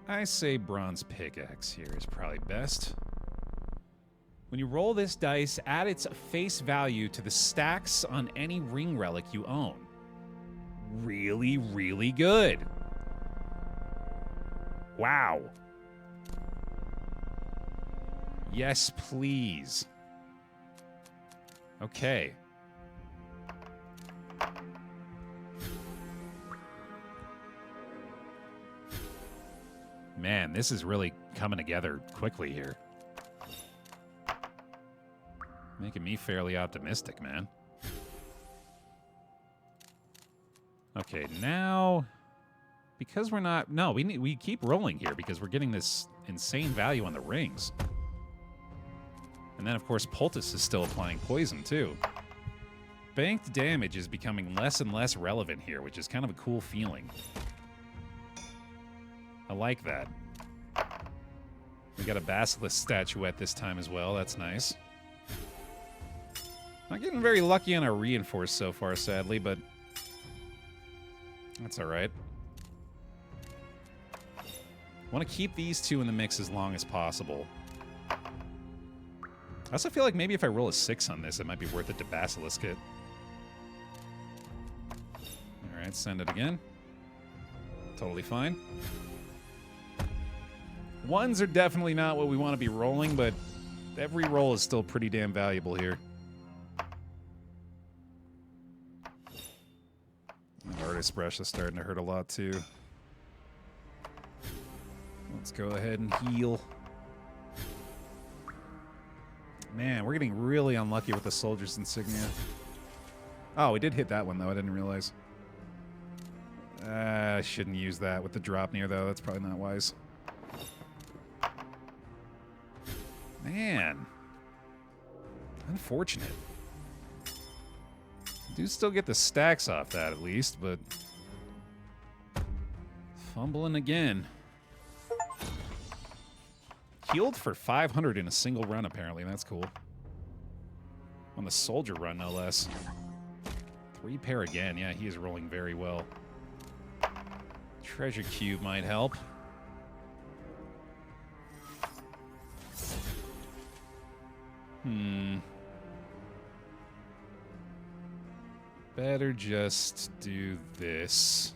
I say bronze pickaxe here is probably best. When you roll this dice, add its face value to the stacks on any ring relic you own. Really, really good. Wow. Yes, please. Okay. Man, this is really coming together quickly here. Making me fairly optimistic, man. Okay, now... Because we're not... No, we keep rolling here because we're getting this insane value on the rings. And then, of course, Poultice is still applying poison, too. Banked damage is becoming less and less relevant here, which is kind of a cool feeling. I like that. We got a Basilisk statuette this time as well. That's nice. Not getting very lucky on our reinforce so far, sadly, but that's all right. Want to keep these two in the mix as long as possible. I also feel like maybe if I roll a 6 on this, it might be worth it to Basilisk it. All right, send it again. Totally fine. 1s are definitely not what we want to be rolling, but every roll is still pretty damn valuable here. Ice Brush is starting to hurt a lot, too. Let's go ahead and heal. Man, we're getting really unlucky with the Soldier's Insignia. Oh, we did hit that one, though. I didn't realize. I shouldn't use that with the drop near, though. That's probably not wise. Man. Unfortunate. Do still get the stacks off that, at least, but... fumbling again. Healed for 500 in a single run, apparently. That's cool. On the Soldier run, no less. 3 pair again. Yeah, he is rolling very well. Treasure Cube might help. Better just do this.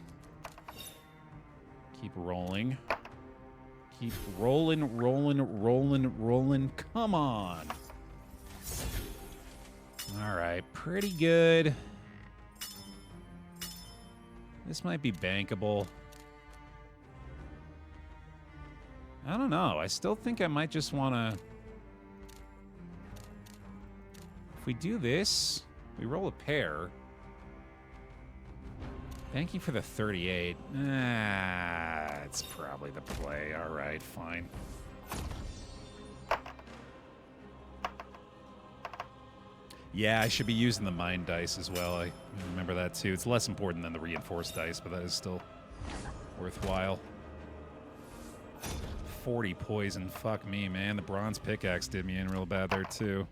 Keep rolling. Keep rolling, rolling, rolling, rolling. Come on. All right, pretty good. This might be bankable. I don't know. I still think I might just want to... If we do this, we roll a pair. Thank you for the 38. It's probably the play. All right, fine. Yeah, I should be using the mine dice as well. I remember that too. It's less important than the reinforced dice, but that is still worthwhile. 40 poison. Fuck me, man. The bronze pickaxe did me in real bad there too.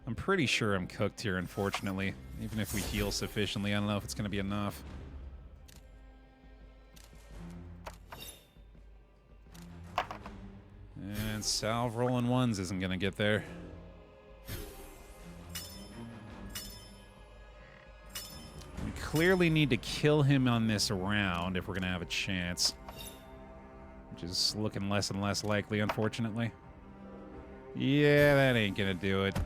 I'm pretty sure I'm cooked here, unfortunately. Even if we heal sufficiently, I don't know if it's going to be enough. And salve rolling ones isn't going to get there. We clearly need to kill him on this round if we're going to have a chance. Which is looking less and less likely, unfortunately. Yeah, that ain't going to do it.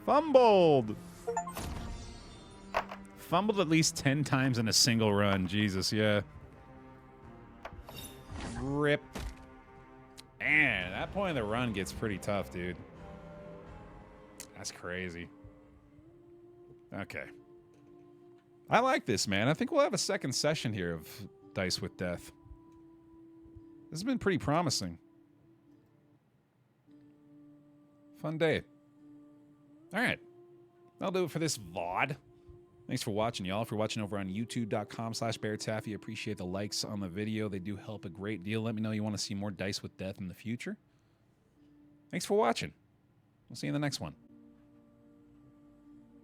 Fumbled! Fumbled at least 10 times in a single run. Jesus, yeah. Rip. Man, that point of the run gets pretty tough, dude. That's crazy. Okay. I like this, man. I think we'll have a second session here of Dice with Death. This has been pretty promising. Fun day. All right. That'll do it for this VOD. Thanks for watching, y'all. If you're watching over on youtube.com/BaerTaffy, appreciate the likes on the video. They do help a great deal. Let me know you want to see more Dice with Death in the future. Thanks for watching. We'll see you in the next one.